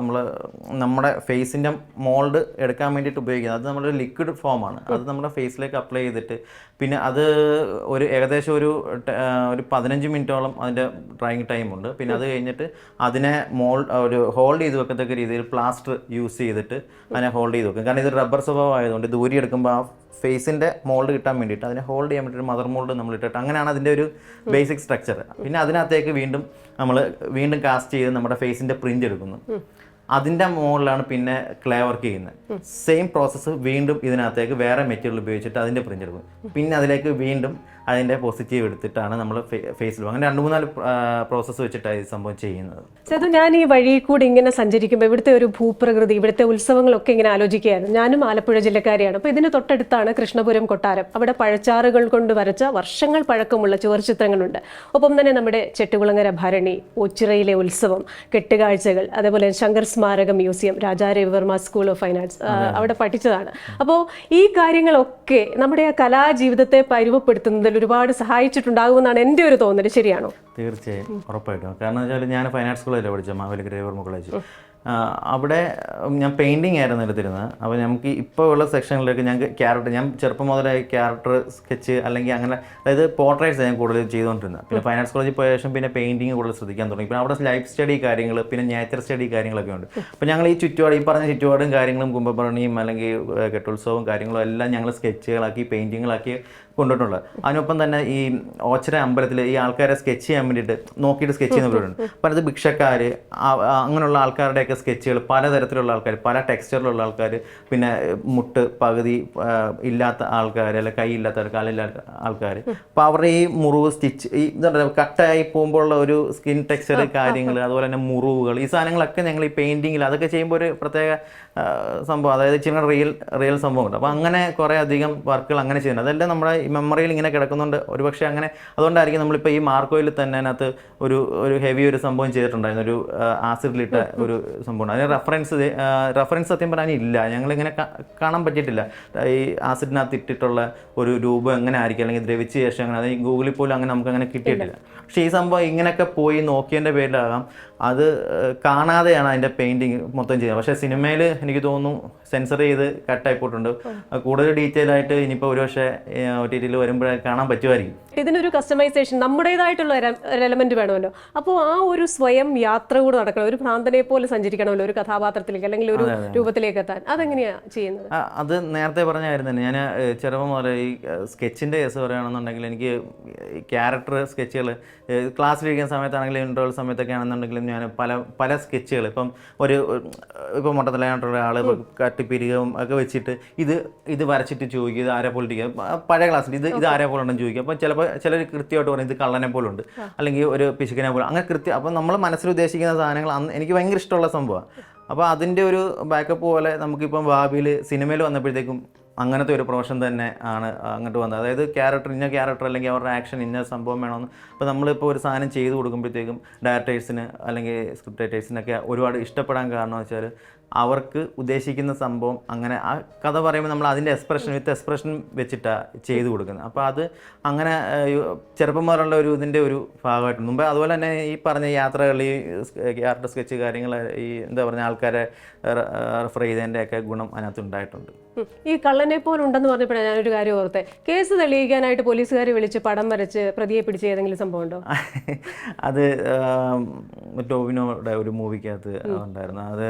നമ്മുടെ ഫേസിൻ്റെ മോൾഡ് എടുക്കാൻ വേണ്ടിയിട്ട് ഉപയോഗിക്കുന്നത്. അത് നമ്മുടെ ലിക്വിഡ് ഫോമാണ്. അത് നമ്മുടെ ഫേസിലേക്ക് അപ്ലൈ ചെയ്തിട്ട് പിന്നെ അത് ഏകദേശം ഒരു 15 മിനിറ്റോളം അതിൻ്റെ ഡ്രൈയിങ് ടൈമുണ്ട്. പിന്നെ അത് കഴിഞ്ഞിട്ട് അതിനെ ഹോൾഡ് ചെയ്ത് വെക്കത്തക്ക രീതിയിൽ പ്ലാസ്റ്റർ യൂസ് ചെയ്തിട്ട് അതിനെ ഹോൾഡ് ചെയ്ത് വെക്കും. കാരണം ഇത് റബ്ബർ സ്വഭാവം ആയതുകൊണ്ട് ദൂരി എടുക്കുമ്പോൾ ആ ഫേസിൻ്റെ മോൾഡ് കിട്ടാൻ വേണ്ടിയിട്ട് അതിനെ ഹോൾഡ് ചെയ്യാൻ വേണ്ടിയിട്ട് മദർ മോൾഡ് നമ്മൾ ഇട്ടിട്ട് അങ്ങനെയാണ് അതിൻ്റെ ഒരു ബേസിക് സ്ട്രക്ചർ. പിന്നെ അതിനകത്തേക്ക് വീണ്ടും കാസ്റ്റ് ചെയ്ത് നമ്മുടെ ഫേസിൻ്റെ പ്രിൻ്റ് എടുക്കുന്നു. അതിൻ്റെ മുകളിലാണ് പിന്നെ ക്ലേ വർക്ക് ചെയ്യുന്നത്. സെയിം പ്രോസസ്സ് വീണ്ടും ഇതിനകത്തേക്ക് വേറെ മെറ്റീരിയൽ ഉപയോഗിച്ചിട്ട് അതിൻ്റെ പ്രിൻ്റ് എടുക്കും. പിന്നെ അതിലേക്ക് വീണ്ടും അതിൻ്റെ പോസിറ്റീവ് എടുത്തിട്ടാണ് നമ്മൾ ഫേസിൽ അങ്ങനെ 2-3-4 പ്രോസസ്സ് വെച്ചിട്ടാണ് ഈ സംഭവം ചെയ്യുന്നത്. ചേട്ടാ, ഞാൻ ഈ വഴി കൂടി ഇങ്ങനെ സഞ്ചരിക്കുമ്പോൾ ഇവിടുത്തെ ഒരു ഭൂപ്രകൃതി, ഇവിടുത്തെ ഉത്സവങ്ങളൊക്കെ ഇങ്ങനെ ആലോചിക്കുകയായിരുന്നു. ഞാനും ആലപ്പുഴ ജില്ലക്കാരിയാണ്. അപ്പോൾ ഇതിന് തൊട്ടടുത്താണ് കൃഷ്ണപുരം കൊട്ടാരം. അവിടെ പഴച്ചാറുകൾ കൊണ്ട് വരച്ച വർഷങ്ങൾ പഴക്കമുള്ള ചുവർച്ചിത്രങ്ങളുണ്ട്. ഒപ്പം തന്നെ നമ്മുടെ ചെട്ടുകുളങ്ങര ഭരണി, ഓച്ചിറയിലെ ഉത്സവം, കെട്ടുകാഴ്ചകൾ, അതേപോലെ ശങ്കർ സ്മാരക museum, Raja Ravi Varma school of fine arts അവിടെ പഠിച്ചതാണ്. അപ്പോൾ ഈ കാര്യങ്ങളൊക്കെ നമ്മുടെ ആ കലാജീവിതത്തെ പരുവപ്പെടുത്തുന്നതിൽ ഒരുപാട് സഹായിച്ചിട്ടുണ്ടാകുമെന്നാണ് എൻ്റെ ഒരു തോന്നൽ. ശരിയാണോ? തീർച്ചയായും, ഉറപ്പായിട്ടും. കാരണം വെച്ചാൽ ഞാൻ ഫൈൻ ആർട്സ് കോളേജിലാണ് പഠിച്ചത്, മാവേലിക്കര രവിവർമ്മ കോളേജ്. അവിടെ ഞാൻ പെയിൻറ്റിങ് ആയിരുന്നു എടുത്തിരുന്നത്. അപ്പോൾ നമുക്ക് ഇപ്പോൾ ഉള്ള സെക്ഷനിലേക്ക് ഞാൻ ചെറുപ്പം മുതലേ ക്യാരക്ടർ സ്കെച്ച് അല്ലെങ്കിൽ അങ്ങനെ, അതായത് പോർട്രേറ്റ്സ് ഞാൻ കൂടുതൽ ചെയ്തുകൊണ്ടിരുന്നത്. പിന്നെ ഫൈൻ ആർട്സ് കോളേജിൽ പോയ ശേഷം പിന്നെ പെയിൻറ്റിങ് കൂടുതൽ ശ്രദ്ധിക്കാൻ തുടങ്ങി. പിന്നെ അവിടെ ലൈഫ് സ്റ്റഡി കാര്യങ്ങൾ, പിന്നെ നേച്ചർ സ്റ്റഡി കാര്യങ്ങളൊക്കെ ഉണ്ട്. അപ്പോൾ ഞങ്ങൾ ഈ പറഞ്ഞ ചുറ്റുപാടും കാര്യങ്ങളും കുംഭഭരണിയും അല്ലെങ്കിൽ കെട്ടുത്സവവും കാര്യങ്ങളും എല്ലാം ഞങ്ങൾ സ്കെച്ചുകളാക്കി പെയിൻറ്റിങ്ങുകളാക്കി കൊണ്ടിട്ടുള്ളത്. അതിനൊപ്പം തന്നെ ഈ ഓച്ചിറ അമ്പലത്തിൽ ഈ ആൾക്കാരെ സ്കെച്ച് ചെയ്യാൻ വേണ്ടിയിട്ട് നോക്കിയിട്ട് സ്കെച്ച് ചെയ്യുന്നവരുണ്ട്. അപ്പോൾ അത് ഭിക്ഷക്കാർ, അങ്ങനെയുള്ള ആൾക്കാരുടെയൊക്കെ സ്കെച്ചുകൾ, പലതരത്തിലുള്ള ആൾക്കാർ, പല ടെക്സ്ചറിലുള്ള ആൾക്കാർ, പിന്നെ മുട്ട് പകുതി ഇല്ലാത്ത ആൾക്കാർ, അല്ലെങ്കിൽ കൈ ഇല്ലാത്ത കാലില്ലാത്ത ആൾക്കാർ. അപ്പോൾ അവരുടെ ഈ മുറിവ് സ്റ്റിച്ച്, ഈ എന്താ പറയുക കട്ടായി പോകുമ്പോഴുള്ള ഒരു സ്കിൻ ടെക്സ്ചർ കാര്യങ്ങൾ, അതുപോലെ തന്നെ മുറിവുകൾ, ഈ സാധനങ്ങളൊക്കെ ഞങ്ങൾ ഈ പെയിൻറ്റിങ്ങിൽ അതൊക്കെ ചെയ്യുമ്പോൾ ഒരു പ്രത്യേക സംഭവം, അതായത് ഇച്ചിരി റിയൽ സംഭവമുണ്ട്. അപ്പോൾ അങ്ങനെ കുറേ അധികം വർക്കുകൾ അങ്ങനെ ചെയ്യുന്നത്. അതെല്ലാം നമ്മുടെ ഈ മെമ്മറിയിൽ ഇങ്ങനെ കിടക്കുന്നുണ്ട്. ഒരുപക്ഷെ അങ്ങനെ അതുകൊണ്ടായിരിക്കും നമ്മളിപ്പോൾ ഈ മാർക്കോയിൽ തന്നെ അതിനകത്ത് ഒരു ഹെവി ഒരു സംഭവം ചെയ്തിട്ടുണ്ടായിരുന്നു, ഒരു ആസിഡിലിട്ട ഒരു സംഭവം. അതിന് റെഫറൻസ് സത്യം പറയാൻ ഇല്ല, ഞങ്ങളിങ്ങനെ കാണാൻ പറ്റിയിട്ടില്ല. ഈ ആസിഡിനകത്ത് ഇട്ടിട്ടുള്ള ഒരു രൂപം എങ്ങനെ ആയിരിക്കും, അല്ലെങ്കിൽ ദ്രവിച്ച ശേഷം അങ്ങനെ, അത് ഗൂഗിളിൽ പോലും അങ്ങനെ നമുക്ക് അങ്ങനെ കിട്ടിയിട്ടില്ല. പക്ഷേ ഈ സംഭവം ഇങ്ങനെയൊക്കെ പോയി നോക്കിയതിൻ്റെ പേരിലാകാം അത് കാണാതെയാണ് അതിൻ്റെ പെയിൻറ്റിങ് മൊത്തം ചെയ്യുന്നത്. പക്ഷേ സിനിമയിൽ എനിക്ക് തോന്നുന്നു സെൻസർ ചെയ്ത് കട്ടായി പോയിട്ടുണ്ട്. കൂടുതൽ ഡീറ്റെയിൽ ആയിട്ട് ഇനിയിപ്പോൾ ഒരുപക്ഷെ OTT വരുമ്പോഴേ കാണാൻ പറ്റുമായിരിക്കും. ഇതിനൊരു കസ്റ്റമൈസേഷൻ നമ്മുടേതായിട്ടുള്ള ഒരു എലമെന്റ് വേണമല്ലോ. അപ്പോൾ ആ ഒരു സ്വയം യാത്ര കൂടെ നടക്കണം. ഒരു ഭ്രാന്തനെ പോലെ സഞ്ചരിക്കണം. ഇരിക്കണമല്ലോ ഒരു കഥാപാത്രത്തിലേക്ക് അല്ലെങ്കിൽ ഒരു രൂപത്തിലേക്ക് എത്താൻ. അതെങ്ങനെയാ ചെയ്യുന്നത്? അത് നേരത്തെ പറഞ്ഞ കാര്യം തന്നെ. ഞാൻ ചെറുപ്പം മുതൽ ഈ സ്കെച്ചിൻ്റെ കേസ് പറയുകയാണെന്നുണ്ടെങ്കിൽ എനിക്ക് ക്യാരക്ടർ സ്കെച്ചുകൾ ക്ലാസ്സിലിരിക്കുന്ന സമയത്താണെങ്കിലും ഇൻ്റർവൽ സമയത്തൊക്കെ ആണെന്നുണ്ടെങ്കിലും ഞാൻ പല സ്കെച്ചുകൾ ഇപ്പോൾ മൊട്ടത്തിലായിട്ടുള്ള ഒരാൾ കട്ടിപ്പിരികവും ഒക്കെ വെച്ചിട്ട് ഇത് വരച്ചിട്ട് ചോദിക്കുക ഇത് ആരെ പോലെ ഇരിക്കുക. പഴയ ക്ലാസ്സിൽ ഇത് ആരെ പോലെ ഉണ്ടെന്ന് ചോദിക്കുക. അപ്പോൾ ചിലപ്പോൾ ചിലർ കൃത്യമായിട്ട് പറയും ഇത് കള്ളനെ പോലെ ഉണ്ട്, അല്ലെങ്കിൽ ഒരു പിശുക്കനെ പോലെ, അങ്ങനെ കൃത്യം. അപ്പോൾ നമ്മൾ മനസ്സിൽ ഉദ്ദേശിക്കുന്ന സാധനങ്ങൾ എനിക്ക് ഭയങ്കര ഇഷ്ടമുള്ള സംഭവമാണ്. അപ്പോൾ അതിൻ്റെ ഒരു ബാക്കപ്പ് പോലെ നമുക്കിപ്പം ഭാവിയിൽ സിനിമയിൽ വന്നപ്പോഴത്തേക്കും അങ്ങനത്തെ ഒരു പ്രൊഫഷൻ തന്നെ ആണ് അങ്ങോട്ട് വന്നത്. അതായത് ഇന്ന ക്യാരക്ടർ അല്ലെങ്കിൽ അവരുടെ ആക്ഷൻ ഇന്ന സംഭവം വേണമെന്ന്. അപ്പോൾ നമ്മളിപ്പോൾ ഒരു സാധനം ചെയ്ത് കൊടുക്കുമ്പോഴത്തേക്കും ഡയറക്ടേഴ്സിന് അല്ലെങ്കിൽ സ്ക്രിപ്റ്റ് റൈറ്റേഴ്സിനൊക്കെ ഒരുപാട് ഇഷ്ടപ്പെടാൻ കാരണം വെച്ചാൽ അവർക്ക് ഉദ്ദേശിക്കുന്ന സംഭവം അങ്ങനെ ആ കഥ പറയുമ്പോൾ നമ്മൾ അതിൻ്റെ എക്സ്പ്രഷൻ വെച്ചിട്ടാണ് ചെയ്തു കൊടുക്കുന്നത്. അപ്പോൾ അത് അങ്ങനെ ചെറുപ്പം മുതലുള്ള ഇതിൻ്റെ ഒരു ഭാഗമായിട്ട് മുമ്പ് അതുപോലെ തന്നെ ഈ പറഞ്ഞ യാത്രകൾ, ഈ ക്യാരക്ടർ സ്കെച്ച് കാര്യങ്ങൾ, ഈ എന്താ പറഞ്ഞ ആൾക്കാരെ റെഫർ ചെയ്തതിൻ്റെയൊക്കെ ഗുണം അതിനകത്ത് ഉണ്ടായിട്ടുണ്ട്. ഈ കള്ളനെ പോലുണ്ടെന്ന് പറഞ്ഞപ്പോഴാണ് ഞാനൊരു കാര്യം ഓർത്തെ. കേസ് തെളിയിക്കാനായിട്ട് പോലീസുകാരെ വിളിച്ച് പടം വരച്ച് പ്രതിയെ പിടിച്ച് ഏതെങ്കിലും സംഭവം ഉണ്ടോ? അത് ടോവിനോയുടെ ഒരു മൂവിക്കകത്ത് ഉണ്ടായിരുന്നു. അത്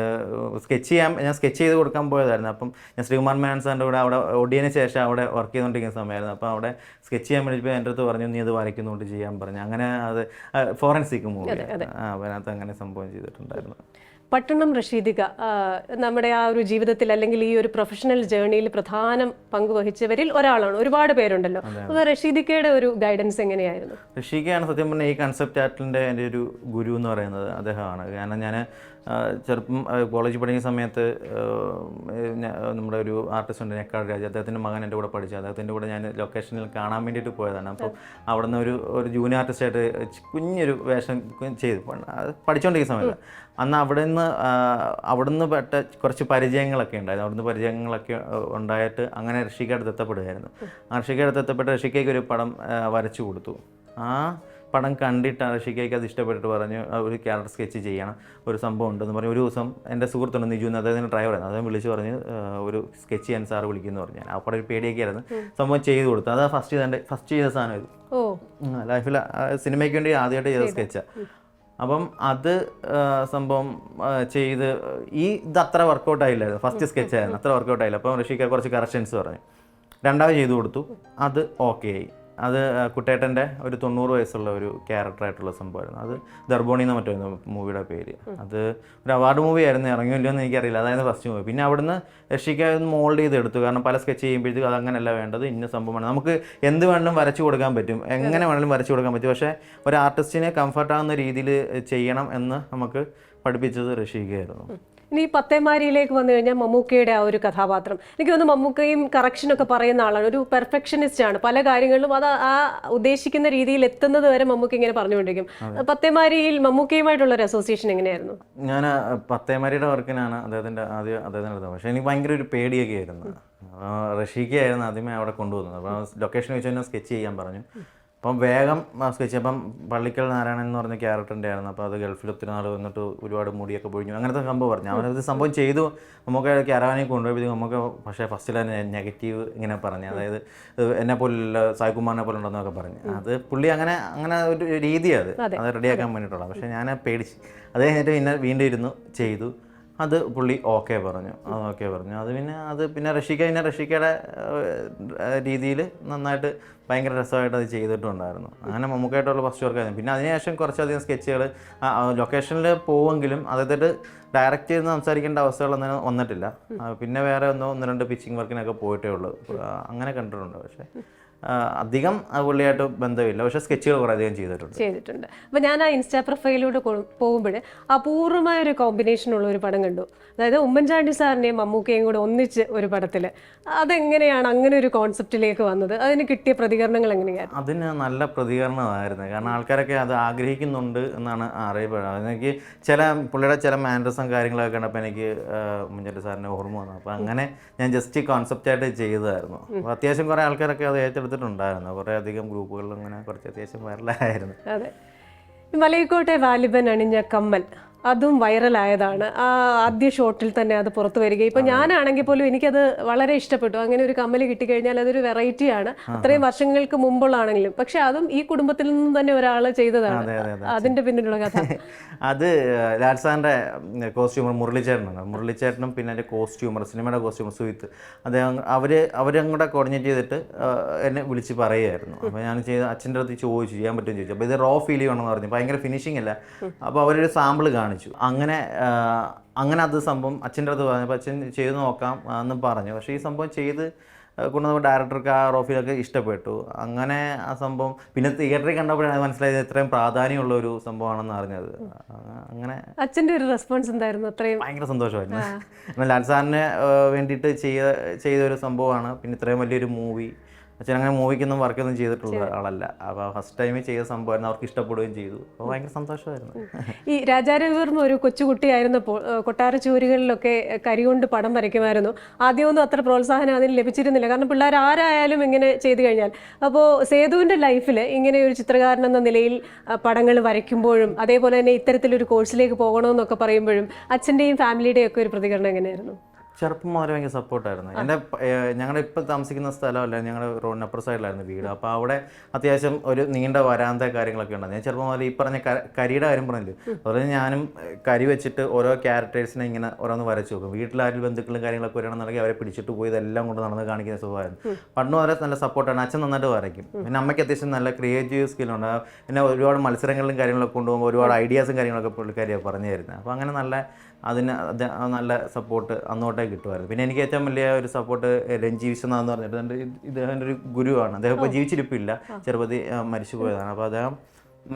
ഞാൻ സ്കെച്ച് ചെയ്ത് കൊടുക്കാൻ പോയതായിരുന്നു. അപ്പം ഞാൻ ശ്രീകുമാർ മേനോൻ സാറിൻ്റെ കൂടെ അവിടെ ഓടിയതിന് ശേഷം അവിടെ വർക്ക് ചെയ്തുകൊണ്ടിരിക്കുന്ന സമയമായിരുന്നു. അപ്പോൾ അവിടെ സ്കെച്ച് ചെയ്യാൻ വിളിച്ചപ്പോൾ എൻ്റെ അടുത്ത് പറഞ്ഞു നീ അത് വരയ്ക്കുന്നുകൊണ്ട് ചെയ്യാൻ പറഞ്ഞു. അങ്ങനെ അത് ഫോറൻസിക് മൂവി അതിനകത്ത് അങ്ങനെ സംഭവം ചെയ്തിട്ടുണ്ടായിരുന്നു. പട്ടണം റഷീദിക നമ്മുടെ ആ ഒരു ജീവിതത്തിൽ അല്ലെങ്കിൽ ഈ ഒരു പ്രൊഫഷണൽ ജേർണിയിൽ പ്രധാനം പങ്കുവഹിച്ചവരിൽ ഒരാളാണ്. ഒരുപാട് പേരുണ്ടല്ലോ. അപ്പോൾ റഷീദിക്കയുടെ ഒരു ഗൈഡൻസ് എങ്ങനെയായിരുന്നു? റഷീദയാണ് സത്യം പറഞ്ഞാൽ ഈ കൺസെപ്റ്റ് ആർട്ടിൻ്റെ എൻ്റെ ഒരു ഗുരു എന്ന് പറയുന്നത് അദ്ദേഹമാണ്. കാരണം ഞാൻ ചെറുപ്പം കോളേജിൽ പഠിക്കുന്ന സമയത്ത് നമ്മുടെ ഒരു ആർട്ടിസ്റ്റ് ഉണ്ട് നെക്കാട് രാജ്, അദ്ദേഹത്തിൻ്റെ മകൻ എൻ്റെ കൂടെ പഠിച്ചു. അദ്ദേഹത്തിൻ്റെ കൂടെ ഞാൻ ലൊക്കേഷനിൽ കാണാൻ വേണ്ടിയിട്ട് പോയതാണ്. അപ്പോൾ അവിടെ നിന്ന് ഒരു ജൂനിയർ ആർട്ടിസ്റ്റായിട്ട് കുഞ്ഞൊരു വേഷം ചെയ്തു പഠിച്ചുകൊണ്ടിരിക്കുന്ന സമയത്ത്. അന്ന് അവിടെ നിന്ന് പെട്ട കുറച്ച് പരിചയങ്ങളൊക്കെ ഉണ്ടായിരുന്നു. അവിടുന്ന് പരിചയങ്ങളൊക്കെ ഉണ്ടായിട്ട് അങ്ങനെ ഋഷിക്ക് അടുത്ത് എത്തപ്പെടുകയായിരുന്നു. ആ ഋഷിക്ക് അടുത്ത് എത്തപ്പെട്ട് ഋഷിക്കേക്ക് ഒരു പടം വരച്ചു കൊടുത്തു. ആ പടം കണ്ടിട്ടാണ് ഋഷിക്കേക്ക് അത് ഇഷ്ടപ്പെട്ടിട്ട് പറഞ്ഞു ഒരു ക്യാരക്ടർ സ്കെച്ച് ചെയ്യണം, ഒരു സംഭവം ഉണ്ടെന്ന് പറഞ്ഞു. ഒരു ദിവസം എൻ്റെ സുഹൃത്തുണ്ട് നിജു എന്ന്, അദ്ദേഹത്തിൻ്റെ ഡ്രൈവറായിരുന്നു, അദ്ദേഹം വിളിച്ച് പറഞ്ഞ് ഒരു സ്കെച്ച് ചെയ്യാൻ സാറ് വിളിക്കുമെന്ന് പറഞ്ഞു. ഞാൻ അപ്പോൾ ഒരു പേടിയൊക്കെ ആയിരുന്നു. സംഭവം ചെയ്ത് കൊടുത്തു. അതാ ഫസ്റ്റ് ചെയ്ത സാധനം ഇത് ലൈഫിൽ സിനിമയ്ക്ക് വേണ്ടി ആദ്യമായിട്ട് ചെയ്ത സ്കെച്ചാണ്. അപ്പം അത് സംഭവം ചെയ്ത് ഇത് അത്ര വർക്കൗട്ടായില്ലായിരുന്നു. ഫസ്റ്റ് സ്കെച്ചായിരുന്നു, അത്ര വർക്കൗട്ടായില്ല. അപ്പം ഋഷിക്ക് കുറച്ച് കറക്ഷൻസ് പറഞ്ഞു. രണ്ടാമത് ചെയ്ത് കൊടുത്തു, അത് ഓക്കെ ആയി. അത് കുട്ടേട്ടൻ്റെ ഒരു 90 വയസ്സുള്ള ഒരു ക്യാരക്ടറായിട്ടുള്ള സംഭവമായിരുന്നു. അത് ദർബോണി എന്ന് മറ്റായിരുന്നു മൂവിയുടെ പേര്. അത് ഒരു അവാർഡ് മൂവി ആയിരുന്നു, ഇറങ്ങിയില്ലോ എന്ന് എനിക്കറിയില്ല. അതായത് ഫസ്റ്റ് മൂവി. പിന്നെ അവിടുന്ന് ഋഷിക്ക് മോൾഡ് ചെയ്ത് എടുത്തു. കാരണം പല സ്കെച്ച് ചെയ്യുമ്പോഴത്തേക്കും അതങ്ങനെയല്ല വേണ്ടത്, ഇന്ന സംഭവമാണ്. നമുക്ക് എന്ത് വേണമെങ്കിലും വരച്ചു കൊടുക്കാൻ പറ്റും, എങ്ങനെ വേണമെങ്കിലും വരച്ചു കൊടുക്കാൻ പറ്റും. പക്ഷേ ഒരു ആർട്ടിസ്റ്റിനെ കംഫർട്ടാകുന്ന രീതിയിൽ ചെയ്യണം എന്ന് നമുക്ക് പഠിപ്പിച്ചത് ഋഷിക്കായിരുന്നു. ഇനി പത്തേമാരിയിലേക്ക് വന്നു കഴിഞ്ഞാൽ മമ്മൂക്കയുടെ ആ ഒരു കഥാപാത്രം, എനിക്ക് തോന്നുന്നു മമ്മൂക്കയും കറക്ഷനൊക്കെ പറയുന്ന ആളാണ്, ഒരു പെർഫെക്ഷനിസ്റ്റ് ആണ്. പല കാര്യങ്ങളിലും അത് ആ ഉദ്ദേശിക്കുന്ന രീതിയിൽ എത്തുന്നത് വരെ മമ്മൂക്ക ഇങ്ങനെ പറഞ്ഞുകൊണ്ടിരിക്കും. പത്തേമാരിയിൽ മമ്മൂക്കയുമായിട്ടുള്ള ഒരു അസോസിയേഷൻ എങ്ങനെയായിരുന്നു? ഞാൻ പത്തേമാരിയുടെ വർക്കിനാണ് അദ്ദേഹത്തിൻ്റെ അടുത്തത്. പക്ഷേ എനിക്ക് ഭയങ്കര ഒരു പേടിയൊക്കെ ആയിരുന്നു. ഋഷിക്കായിരുന്നു ആദ്യമേ അവിടെ കൊണ്ടുവന്നത്. അപ്പോൾ ലൊക്കേഷൻ വെച്ച് തന്നെ സ്കെച്ച് ചെയ്യാൻ പറഞ്ഞു. അപ്പം വേഗം സ്കെച്ച്. അപ്പം പള്ളിക്കൽ നാരായണൻ എന്ന് പറഞ്ഞ ക്യാരക്ടറിൻ്റെ ആയിരുന്നു. അപ്പോൾ അത് ഗൾഫിൽ ഒത്തിരി നാൾ വന്നിട്ട് ഒരുപാട് മുടിയൊക്കെ പൊഴിഞ്ഞു, അങ്ങനത്തെ സംഭവം പറഞ്ഞു. അവനത് സംഭവം ചെയ്തു. നമുക്ക് ക്യാരവാനിൽ കൊണ്ടുപോയി നമുക്ക് പക്ഷേ ഫസ്റ്റിൽ തന്നെ നെഗറ്റീവ് ഇങ്ങനെ പറഞ്ഞു. അതായത് എന്നെ പോലുള്ള സായികുമാറിനെ പോലെ ഉണ്ടെന്നൊക്കെ പറഞ്ഞു. അത് പുള്ളി അങ്ങനെ ഒരു രീതിയാണ് അത് റെഡിയാക്കാൻ വേണ്ടിയിട്ടുള്ളത്. പക്ഷേ ഞാൻ പേടിച്ച്. അത് കഴിഞ്ഞിട്ട് പിന്നെ വീണ്ടും ഇരുന്നു ചെയ്തു. അത് പുള്ളി ഓക്കെ പറഞ്ഞു. അത് പിന്നെ റഷിക്കയുടെ രീതിയിൽ നന്നായിട്ട് ഭയങ്കര രസമായിട്ട് അത് ചെയ്തിട്ടുണ്ടായിരുന്നു. അങ്ങനെ മമ്മൂക്കായിട്ടുള്ള ഫസ്റ്റ് വർക്കായിരുന്നു. പിന്നെ അതിനുശേഷം കുറച്ചധികം സ്കെച്ചുകൾ ലൊക്കേഷനിൽ പോവെങ്കിലും അതായത് ഡയറക്റ്റ് ചെയ്ത് സംസാരിക്കേണ്ട അവസ്ഥകളൊന്നും വന്നിട്ടില്ല. പിന്നെ വേറെ ഒന്ന് രണ്ട് പിച്ചിങ് വർക്കിനൊക്കെ പോയിട്ടേ ഉള്ളൂ. അങ്ങനെ കണ്ടിട്ടുണ്ട്. പക്ഷേ അധികം പുള്ളിയായിട്ട് ബന്ധമില്ല. പക്ഷേ സ്കെച്ചുകൾ കുറേ അധികം ചെയ്തിട്ടുണ്ട്. അപ്പോൾ ഞാൻ ആ ഇൻസ്റ്റാ പ്രൊഫൈലിലൂടെ പോകുമ്പോൾ അപൂർവമായ ഒരു കോമ്പിനേഷനുള്ള ഒരു പടം കണ്ടു. അതായത് ഉമ്മൻചാണ്ടി സാറിനെയും മമ്മൂക്കയും കൂടെ ഒന്നിച്ച് ഒരു പടത്തിൽ. അതെങ്ങനെയാണ് അങ്ങനെ ഒരു കോൺസെപ്റ്റിലേക്ക് വന്നത്? അതിന് കിട്ടിയ പ്രതികരണങ്ങൾ എങ്ങനെയായിരുന്നു? അതിന് നല്ല പ്രതികരണമായിരുന്നു. കാരണം ആൾക്കാരൊക്കെ അത് ആഗ്രഹിക്കുന്നുണ്ട് എന്നാണ് അറിയപ്പെടുന്നത്. എനിക്ക് പുള്ളിയുടെ ചില മാനറിസം കാര്യങ്ങളൊക്കെ കണ്ടപ്പോൾ എനിക്ക് ഉമ്മൻചാണ്ടി സാറിനെ ഓർമ്മ വന്നു. അപ്പോൾ അങ്ങനെ ഞാൻ ജസ്റ്റ് കോൺസെപ്റ്റായിട്ട് ചെയ്തതായിരുന്നു. അപ്പോൾ അത്യാവശ്യം കുറേ ആൾക്കാരൊക്കെ അത് എടുത്തിട്ടുണ്ടായിരുന്നു. കുറേ അധികം ഗ്രൂപ്പുകളിൽ അങ്ങനെ കുറച്ച് അത്യാവശ്യം വൈറലായിരുന്നു. അതെ. മലയക്കോട്ടെ വാലിബൻ അണിഞ്ഞ കമ്മൽ അതും വൈറലായതാണ്. ആ ആദ്യ ഷോട്ടിൽ തന്നെ അത് പുറത്തു വരിക. ഇപ്പൊ ഞാനാണെങ്കിൽ പോലും എനിക്കത് വളരെ ഇഷ്ടപ്പെട്ടു. അങ്ങനെ ഒരു കമ്മൽ കിട്ടിക്കഴിഞ്ഞാൽ അതൊരു വെറൈറ്റിയാണ്, അത്രയും വർഷങ്ങൾക്ക് മുമ്പുള്ളതാണെങ്കിലും. പക്ഷെ അതും ഈ കുടുംബത്തിൽ നിന്നും തന്നെ ഒരാൾ ചെയ്തതാണ്. അതിന്റെ പിന്നിലുള്ള കഥ അത് ലാൽ സാറിന്റെ കോസ്റ്റ്യൂമർ മുരളിച്ചേട്ടനും പിന്നെ എൻ്റെ കോസ്റ്റ്യൂമർ, സിനിമയുടെ കോസ്റ്റ്യൂമർ സുഹിത്ത്, അദ്ദേഹം അവരും കൂടെ കോർഡിനേറ്റ് ചെയ്തിട്ട് എന്നെ വിളിച്ച് പറയുമായിരുന്നു. അപ്പോൾ ഞാൻ അച്ഛൻ്റെ അടുത്ത് ചോദിച്ചു ചെയ്യാൻ പറ്റുമെന്ന് ചോദിച്ചു. അപ്പോൾ ഇത് റോ ഫീൽ ചെയ്യണമെന്ന് പറഞ്ഞു, ഭയങ്കര ഫിനിഷിംഗ് അല്ല. അപ്പോൾ അവരൊരു സാമ്പിൾ കാണിച്ചു. അങ്ങനെ അത് സംഭവം അച്ഛൻ്റെ അടുത്ത് പറഞ്ഞു. അപ്പോൾ അച്ഛൻ ചെയ്ത് നോക്കാം എന്ന് പറഞ്ഞു. പക്ഷേ ഈ സംഭവം ചെയ്ത് കൊണ്ടുവന്ന ഡയറക്ടർക്ക് ആ റോഫിലൊക്കെ ഇഷ്ടപ്പെട്ടു. അങ്ങനെ ആ സംഭവം പിന്നെ തിയേറ്ററിൽ കണ്ടപ്പോഴാണ് മനസ്സിലായത് ഇത്രയും പ്രാധാന്യമുള്ള ഒരു സംഭവമാണെന്ന് അറിഞ്ഞത്. അങ്ങനെ അച്ഛൻ്റെ ഒരു റെസ്പോൺസ് എന്തായിരുന്നു? അത്രയും ഭയങ്കര സന്തോഷമായിരുന്നു. എന്നാൽ ലാൽ സാറിന് വേണ്ടിയിട്ട് ചെയ്ത ഒരു സംഭവമാണ്. പിന്നെ ഇത്രയും വലിയൊരു മൂവി, അച്ഛൻ അങ്ങനെ മൂവിക്കൊന്നും വർക്കൊന്നും ചെയ്തിട്ടുള്ള ആളല്ല. അപ്പോൾ ഫസ്റ്റ് ടൈം ചെയ്ത സംഭവമായിരുന്നു, അവർക്ക് ഇഷ്ടപ്പെടുകയും ചെയ്തു. അപ്പോൾ ഭയങ്കര സന്തോഷമായിരുന്നു. ഈ രാജാരവിവർമ്മ ഒരു കൊച്ചുകുട്ടിയായിരുന്നപ്പോൾ കൊട്ടാര ചുവരുകളിലൊക്കെ കരികൊണ്ട് പടം വരയ്ക്കുമായിരുന്നു. ആദ്യമൊന്നും അത്ര പ്രോത്സാഹനം അതിന് ലഭിച്ചിരുന്നില്ല, കാരണം പിള്ളേർ ആരായാലും ഇങ്ങനെ ചെയ്തു കഴിഞ്ഞാൽ. അപ്പോൾ സേതുവിൻ്റെ ലൈഫിൽ ഇങ്ങനെ ഒരു ചിത്രകാരൻ എന്ന നിലയിൽ പടങ്ങൾ വരയ്ക്കുമ്പോഴും അതേപോലെ തന്നെ ഇത്തരത്തിലൊരു കോഴ്സിലേക്ക് പോകണമെന്നൊക്കെ പറയുമ്പോഴും അച്ഛൻ്റെയും ഫാമിലിയുടെയും ഒക്കെ ഒരു പ്രതികരണം എങ്ങനെയായിരുന്നു? ചെറുപ്പം മുതൽ ഭയങ്കര സപ്പോർട്ടായിരുന്നു. ഞങ്ങളുടെ ഇപ്പോൾ താമസിക്കുന്ന സ്ഥലമല്ല, ഞങ്ങളുടെ റോഡിന് അപ്പുറ സൈഡിലായിരുന്നു വീട്. അപ്പോൾ അവിടെ അത്യാവശ്യം ഒരു നീണ്ട വരാന്ത കാര്യങ്ങളൊക്കെ ഉണ്ടായിരുന്നു. ഞാൻ ചെറുപ്പം മുതൽ ഈ പറഞ്ഞ കരിയുടെ കാര്യം പറഞ്ഞില്ലേ, അതുപോലെ ഞാനും കരി വെച്ചിട്ട് ഓരോ ക്യാരക്ടേഴ്സിനെ ഇങ്ങനെ ഓരോന്ന് വരച്ചു നോക്കും. വീട്ടിലാരും ബന്ധുക്കളും കാര്യങ്ങളൊക്കെ വരികയാണെന്നുണ്ടെങ്കിൽ അവരെ പിടിച്ചിട്ട് പോയി ഇതെല്ലാം കൊണ്ട് നടന്ന് കാണിക്കുന്ന സ്വഭാവമായിരുന്നു. പണ്ട് മുതലേ നല്ല സപ്പോർട്ടാണ്. അച്ഛൻ നന്നായിട്ട് വരയ്ക്കും. പിന്നെ അമ്മയ്ക്ക് അത്യാവശ്യം നല്ല ക്രിയേറ്റീവ് സ്കില്ലുണ്ട്. പിന്നെ ഒരുപാട് മത്സരങ്ങളിലും കാര്യങ്ങളൊക്കെ കൊണ്ടുപോകുമ്പോൾ ഒരുപാട് ഐഡിയാസും കാര്യങ്ങളൊക്കെ പുള്ളിക്കാരിയാണ് പറഞ്ഞു തരുന്നത്. അപ്പോൾ അങ്ങനെ നല്ല സപ്പോർട്ട് അന്നോട്ടേ കിട്ടുമായിരുന്നു. പിന്നെ എനിക്ക് ഏറ്റവും വലിയ ഒരു സപ്പോർട്ട് രഞ്ജി വിശ്വനാഥ് എന്ന് പറഞ്ഞിട്ട് ഇദ്ദേഹത്തിൻ്റെ ഒരു ഗുരുവാണ്. അദ്ദേഹം ഇപ്പോൾ ജീവിച്ചിരിപ്പില്ല, ചെറുപ്പത്തിൽ മരിച്ചു പോയതാണ്. അപ്പോൾ അദ്ദേഹം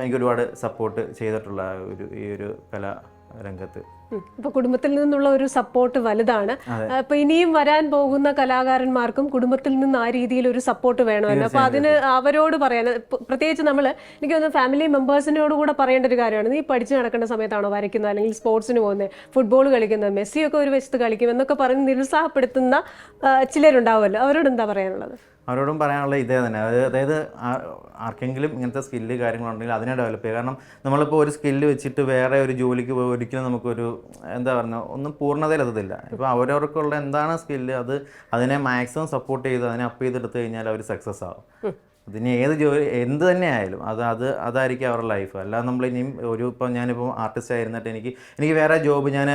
എനിക്ക് ഒരുപാട് സപ്പോർട്ട് ചെയ്തിട്ടുള്ള ഈ ഒരു കലാരംഗത്ത്. ഇപ്പൊ കുടുംബത്തിൽ നിന്നുള്ള ഒരു സപ്പോർട്ട് വലുതാണ്. അപ്പൊ ഇനിയും വരാൻ പോകുന്ന കലാകാരന്മാർക്കും കുടുംബത്തിൽ നിന്ന് ആ രീതിയിൽ ഒരു സപ്പോർട്ട് വേണമല്ലോ. അപ്പൊ അതിന് അവരോട് പറയാൻ, പ്രത്യേകിച്ച് എനിക്ക് തോന്നുന്നു ഫാമിലി മെമ്പേഴ്സിനോട് കൂടെ പറയേണ്ട ഒരു കാര്യമാണ്. നീ പഠിച്ചു നടക്കേണ്ട സമയത്താണോ വരയ്ക്കുന്നത്, അല്ലെങ്കിൽ സ്പോർട്സിന് പോകുന്നത്, ഫുട്ബോൾ കളിക്കുന്നത്, മെസ്സിയൊക്കെ ഒരു വശത്ത് കളിക്കും എന്നൊക്കെ പറഞ്ഞ് നിരുത്സാഹപ്പെടുത്തുന്ന ചിലരുണ്ടാവുമല്ലോ, അവരോട് എന്താ പറയാനുള്ളത്? അവരോടും പറയാനുള്ള ഇതേ തന്നെ, അതായത് ആർക്കെങ്കിലും ഇങ്ങനത്തെ സ്കില്ല് കാര്യങ്ങളുണ്ടെങ്കിൽ അതിനെ ഡെവലപ്പ് ചെയ്യുക. കാരണം നമ്മളിപ്പോൾ ഒരു സ്കില്ല് വെച്ചിട്ട് വേറെ ഒരു ജോലിക്ക് പോയി ഒരിക്കലും നമുക്കൊരു എന്താ പറയുക ഒന്നും പൂർണ്ണതയിലെത്തത്തില്ല. ഇപ്പോൾ അവരവർക്കുള്ള എന്താണ് സ്കില്ല് അതിനെ മാക്സിമം സപ്പോർട്ട് ചെയ്ത് അതിനെ അപ്പ് ചെയ്തെടുത്തു കഴിഞ്ഞാൽ അവർ സക്സസ് ആവും. അതിന് ഏത് ജോലി എന്ത് തന്നെ ആയാലും അതായിരിക്കും അവരുടെ ലൈഫ്. അല്ലാതെ നമ്മളിനിയും ഇപ്പം ഞാനിപ്പോൾ ആർട്ടിസ്റ്റ് ആയിരുന്നിട്ട് എനിക്ക് വേറെ ജോബ്, ഞാൻ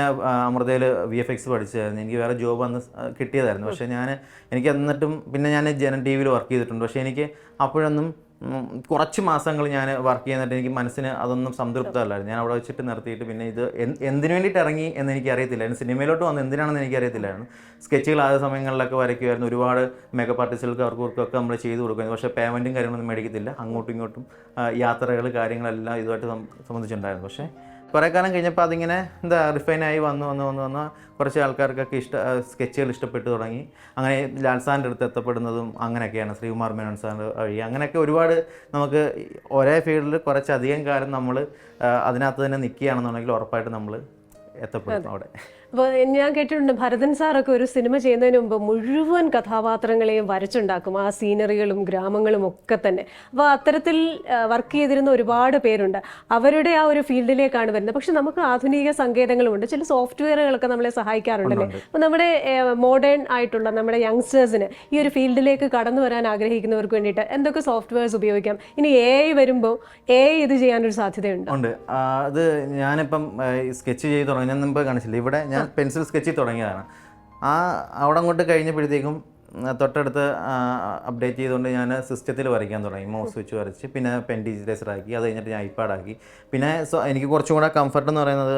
അമൃതയിൽ VFX പഠിച്ചതായിരുന്നു. എനിക്ക് വേറെ ജോബ് അന്ന് കിട്ടിയതായിരുന്നു. പക്ഷേ എനിക്ക് എന്നിട്ടും പിന്നെ ഞാൻ ജനം TV വർക്ക് ചെയ്തിട്ടുണ്ട്. പക്ഷേ എനിക്ക് അപ്പോഴൊന്നും കുറച്ച് മാസങ്ങൾ ഞാൻ വർക്ക് ചെയ്യുന്നിട്ട് എനിക്ക് മനസ്സിന് അതൊന്നും സംതൃപ്തമല്ലായിരുന്നു. ഞാൻ അവിടെ വെച്ചിട്ട് നിർത്തിയിട്ട് പിന്നെ ഇത് എന്തിനു വേണ്ടിയിട്ട് ഇറങ്ങി എന്ന് എനിക്കറിയത്തില്ലായിരുന്നു. സിനിമയിലോട്ട് വന്ന് എന്തിനാണെന്ന് എനിക്കറിയത്തില്ലായിരുന്നു. സ്കെച്ചുകൾ ആ സമയങ്ങളിലൊക്കെ വരയ്ക്കുമായിരുന്നു. ഒരുപാട് മേക്കപ്പ് ആർട്ടിസ്റ്റുകൾക്ക് അവർക്കൊക്കെ നമ്മൾ ചെയ്ത് കൊടുക്കുമായിരുന്നു. പക്ഷേ പേയ്മെൻറ്റും കാര്യങ്ങളൊന്നും മേടിക്കത്തില്ല. അങ്ങോട്ടും ഇങ്ങോട്ടും യാത്രകൾ കാര്യങ്ങളെല്ലാം ഇതുമായിട്ട് സംബന്ധിച്ചുണ്ടായിരുന്നു. പക്ഷേ കുറേ കാലം കഴിഞ്ഞപ്പോൾ അതിങ്ങനെ റിഫൈനായി വന്ന് കുറച്ച് ആൾക്കാർക്കൊക്കെ സ്കെച്ചുകൾ ഇഷ്ടപ്പെട്ടു തുടങ്ങി. അങ്ങനെ ലാൽ സാറിൻ്റെ അടുത്ത് എത്തപ്പെടുന്നതും അങ്ങനെയൊക്കെയാണ്. ശ്രീകുമാർ മേനോൻ സാറിൻ്റെ വഴി അങ്ങനെയൊക്കെ ഒരുപാട് നമുക്ക് ഒരേ ഫീൽഡിൽ കുറച്ചധികം കാലം നമ്മൾ അതിനകത്ത് തന്നെ നിൽക്കുകയാണെന്നുണ്ടെങ്കിൽ ഉറപ്പായിട്ട് നമ്മൾ എത്തപ്പെടും അവിടെ. അപ്പോൾ ഞാൻ കേട്ടിട്ടുണ്ട് ഭരതൻ സാറൊക്കെ ഒരു സിനിമ ചെയ്യുന്നതിന് മുമ്പ് മുഴുവൻ കഥാപാത്രങ്ങളെയും വരച്ചുണ്ടാക്കും, ആ സീനറികളും ഗ്രാമങ്ങളും ഒക്കെ തന്നെ. അപ്പോൾ അത്തരത്തിൽ വർക്ക് ചെയ്തിരുന്ന ഒരുപാട് പേരുണ്ട്. അവരുടെ ആ ഒരു ഫീൽഡിലേക്കാണ് വരുന്നത്. പക്ഷെ നമുക്ക് ആധുനിക സങ്കേതങ്ങളുമുണ്ട്, ചില സോഫ്റ്റ്വെയറുകളൊക്കെ നമ്മളെ സഹായിക്കാറുണ്ടല്ലേ. അപ്പോൾ നമ്മുടെ മോഡേൺ ആയിട്ടുള്ള നമ്മുടെ യങ്സ്റ്റേഴ്സിന് ഈ ഒരു ഫീൽഡിലേക്ക് കടന്നു വരാൻ ആഗ്രഹിക്കുന്നവർക്ക് വേണ്ടിയിട്ട് എന്തൊക്കെ സോഫ്റ്റ്വെയർസ് ഉപയോഗിക്കാം? ഇനി AI വരുമ്പോൾ AI ഇത് ചെയ്യാനൊരു സാധ്യതയുണ്ട്. അത് ഞാനിപ്പം സ്കെച്ച് ചെയ്ത് തുടങ്ങി, ഞാൻ മുമ്പ് കാണിച്ചില്ല, ഇവിടെ ഞാൻ പെൻസിൽ സ്കെച്ചിൽ തുടങ്ങിയതാണ്. അവിടെ അങ്ങോട്ട് കഴിഞ്ഞപ്പോഴത്തേക്കും തൊട്ടടുത്ത് അപ്ഡേറ്റ് ചെയ്തുകൊണ്ട് ഞാൻ സിസ്റ്റത്തിൽ വരയ്ക്കാൻ തുടങ്ങി. മൗസ് വെച്ച് വരച്ച് പിന്നെ പെൻ ഡിജിറ്റൈസർ ആക്കി. അത് കഴിഞ്ഞിട്ട് ഞാൻ iPad ആക്കി. പിന്നെ എനിക്ക് കുറച്ചും കൂടെ കംഫർട്ട് എന്ന് പറയുന്നത്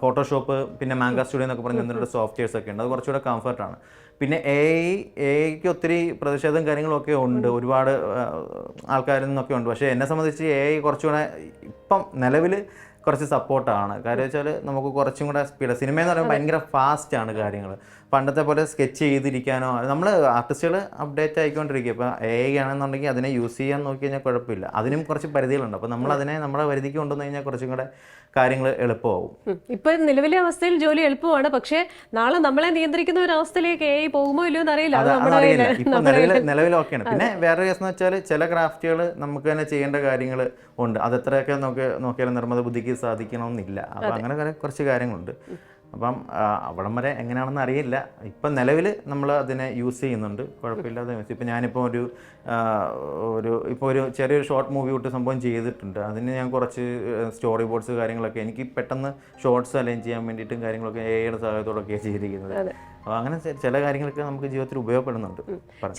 ഫോട്ടോഷോപ്പ് പിന്നെ മാംഗ സ്റ്റുഡിയോ എന്നൊക്കെ പറഞ്ഞ ഒന്നിൻ്റെ സോഫ്റ്റ്വെയർസ് ഒക്കെ ഉണ്ട്. അത് കുറച്ചുകൂടെ കംഫർട്ടാണ്. പിന്നെ AIക്ക് ഒത്തിരി പ്രതിഷേധം കാര്യങ്ങളൊക്കെ ഉണ്ട്, ഒരുപാട് ആൾക്കാരിൽ നിന്നൊക്കെ ഉണ്ട്. പക്ഷേ എന്നെ സംബന്ധിച്ച് AI കുറച്ചുകൂടെ ഇപ്പം നിലവിൽ കുറച്ച് സപ്പോർട്ടാണ്. കാര്യം വെച്ചാൽ നമുക്ക് കുറച്ചും കൂടെ സ്പീഡ്, സിനിമ എന്ന് പറയുമ്പോൾ ഭയങ്കര ഫാസ്റ്റാണ് കാര്യങ്ങൾ. പണ്ടത്തെ പോലെ സ്കെച്ച് ചെയ്തിരിക്കാനോ നമ്മൾ ആർട്ടിസ്റ്റുകൾ അപ്ഡേറ്റ് ആയിക്കൊണ്ടിരിക്കുക. ഇപ്പോൾ AI ആണെന്നുണ്ടെങ്കിൽ അതിനെ യൂസ് ചെയ്യാൻ നോക്കി കഴിഞ്ഞാൽ കുഴപ്പമില്ല, അതിനും കുറച്ച് പരിധികളുണ്ട്. അപ്പോൾ നമ്മൾ അതിനെ നമ്മുടെ പരിധിക്ക് കൊണ്ടുവന്നു കഴിഞ്ഞാൽ കുറച്ചും കൂടെ കാര്യങ്ങൾ എളുപ്പമാവും. ഇപ്പൊ നിലവിലെ അവസ്ഥയിൽ ജോലി എളുപ്പമാണ്, പക്ഷേ നാളെ നമ്മളെ നിയന്ത്രിക്കുന്ന ഒരു അവസ്ഥയിലേക്ക് AI പോകുമോ ഇല്ലയോ എന്നറിയില്ല. അത് നമ്മുടെ അറിയില്ല. കയ്യില് ഇപ്പൊ നിലവിൽ ഓക്കെയാണ്. പിന്നെ വേറെ കേസ് എന്ന് വെച്ചാൽ ചില ക്രാഫ്റ്റുകൾ നമുക്ക് തന്നെ ചെയ്യേണ്ട കാര്യങ്ങൾ ഉണ്ട്. അത് എത്രയൊക്കെ നോക്കിയാലും നിർമ്മിത ബുദ്ധിക്ക് സാധിക്കണമെന്നില്ല. അപ്പൊ അങ്ങനെ കുറച്ച് കാര്യങ്ങളുണ്ട്. അപ്പം അവിടം വരെ എങ്ങനെയാണെന്ന് അറിയില്ല. ഇപ്പം നിലവിൽ നമ്മൾ അതിനെ യൂസ് ചെയ്യുന്നുണ്ട്, കുഴപ്പമില്ലാതെ. ഇപ്പം ഞാനിപ്പോൾ ഒരു ചെറിയൊരു ഷോർട്ട് മൂവി വിട്ട് സംഭവം ചെയ്തിട്ടുണ്ട്. അതിന് ഞാൻ കുറച്ച് സ്റ്റോറി ബോർഡ്സ് കാര്യങ്ങളൊക്കെ എനിക്ക് പെട്ടെന്ന് ഷോർട്സ് അലൈൻ ചെയ്യാൻ വേണ്ടിയിട്ടും കാര്യങ്ങളൊക്കെ AI സഹായത്തോടൊക്കെയാണ് ചെയ്തിരിക്കുന്നത്. അപ്പോൾ അങ്ങനെ ചില കാര്യങ്ങളൊക്കെ നമുക്ക് ജീവിതത്തിൽ ഉപയോഗപ്പെടുന്നുണ്ട്.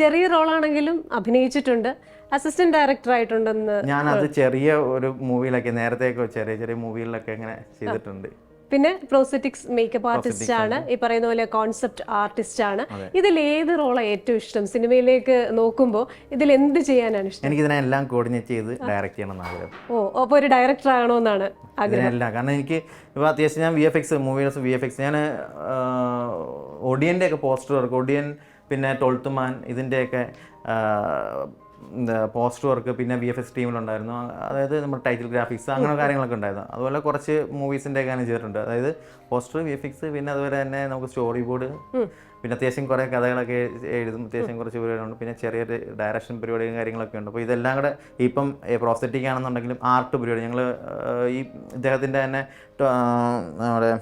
ചെറിയ റോളാണെങ്കിലും അഭിനയിച്ചിട്ടുണ്ട്, അസിസ്റ്റന്റ് ഡയറക്ടർ ആയിട്ടുണ്ടെന്ന്. ഞാനത് ചെറിയ ഒരു മൂവിയിലൊക്കെ നേരത്തെയൊക്കെ ചെറിയ മൂവികളിലൊക്കെ ഇങ്ങനെ ചെയ്തിട്ടുണ്ട്. പിന്നെ പ്രോസ്തെറ്റിക്സ് മേക്കപ്പ് ആർട്ടിസ്റ്റ് ആണ്, ഈ പറയുന്ന പോലെ കോൺസെപ്റ്റ് ആർട്ടിസ്റ്റ് ആണ്. ഇതിൽ ഏത് റോളാണ് ഏറ്റവും ഇഷ്ടം? സിനിമയിലേക്ക് നോക്കുമ്പോൾ ഇതിൽ എന്ത് ചെയ്യാനാണ് ഇഷ്ടം? എനിക്ക് ഇതിനെല്ലാം കോർഡിനേറ്റ് ചെയ്ത് ഡയറക്റ്റ് ചെയ്യണം ആഗ്രഹം. അപ്പോൾ ഒരു ഡയറക്ടർ ആകണമെന്നാണ് ആഗ്രഹം. ഇതിനെല്ലാം കാരണം എനിക്ക് ഇപ്പോൾ അത്യാവശ്യം ഞാൻ മൂവീസ് VFX ഞാൻ ഒഡിയൻ്റെ ഒക്കെ പോസ്റ്റർ വർക്ക്, ഒഡിയൻ പിന്നെ 12th മാൻ ഇതിൻ്റെയൊക്കെ പോസ്റ്റർ വർക്ക് പിന്നെ VFX ടീമിലുണ്ടായിരുന്നു. അതായത് നമ്മുടെ ടൈറ്റിൽ ഗ്രാഫിക്സ് അങ്ങനെ കാര്യങ്ങളൊക്കെ ഉണ്ടായിരുന്നു. അതുപോലെ കുറച്ച് മൂവീസിൻ്റെ ഒക്കെ ചെയ്തിട്ടുണ്ട്. അതായത് പോസ്റ്റർ, VFX, പിന്നെ അതുപോലെ തന്നെ നമുക്ക് സ്റ്റോറി ബോർഡ്, പിന്നെ അത്യാവശ്യം കുറേ കഥകളൊക്കെ എഴുതും, അത്യാവശ്യം കുറച്ച് പരിപാടികളുണ്ട്. പിന്നെ ചെറിയൊരു ഡയറക്ഷൻ പരിപാടിയും കാര്യങ്ങളൊക്കെ ഉണ്ട്. അപ്പോൾ ഇതെല്ലാം കൂടെ ഇപ്പം പ്രോസ്തെറ്റിക് ആണെന്നുണ്ടെങ്കിലും ആർട്ട് പരിപാടി ഞങ്ങൾ ഈ ഇദ്ദേഹത്തിൻ്റെ തന്നെ നമ്മുടെ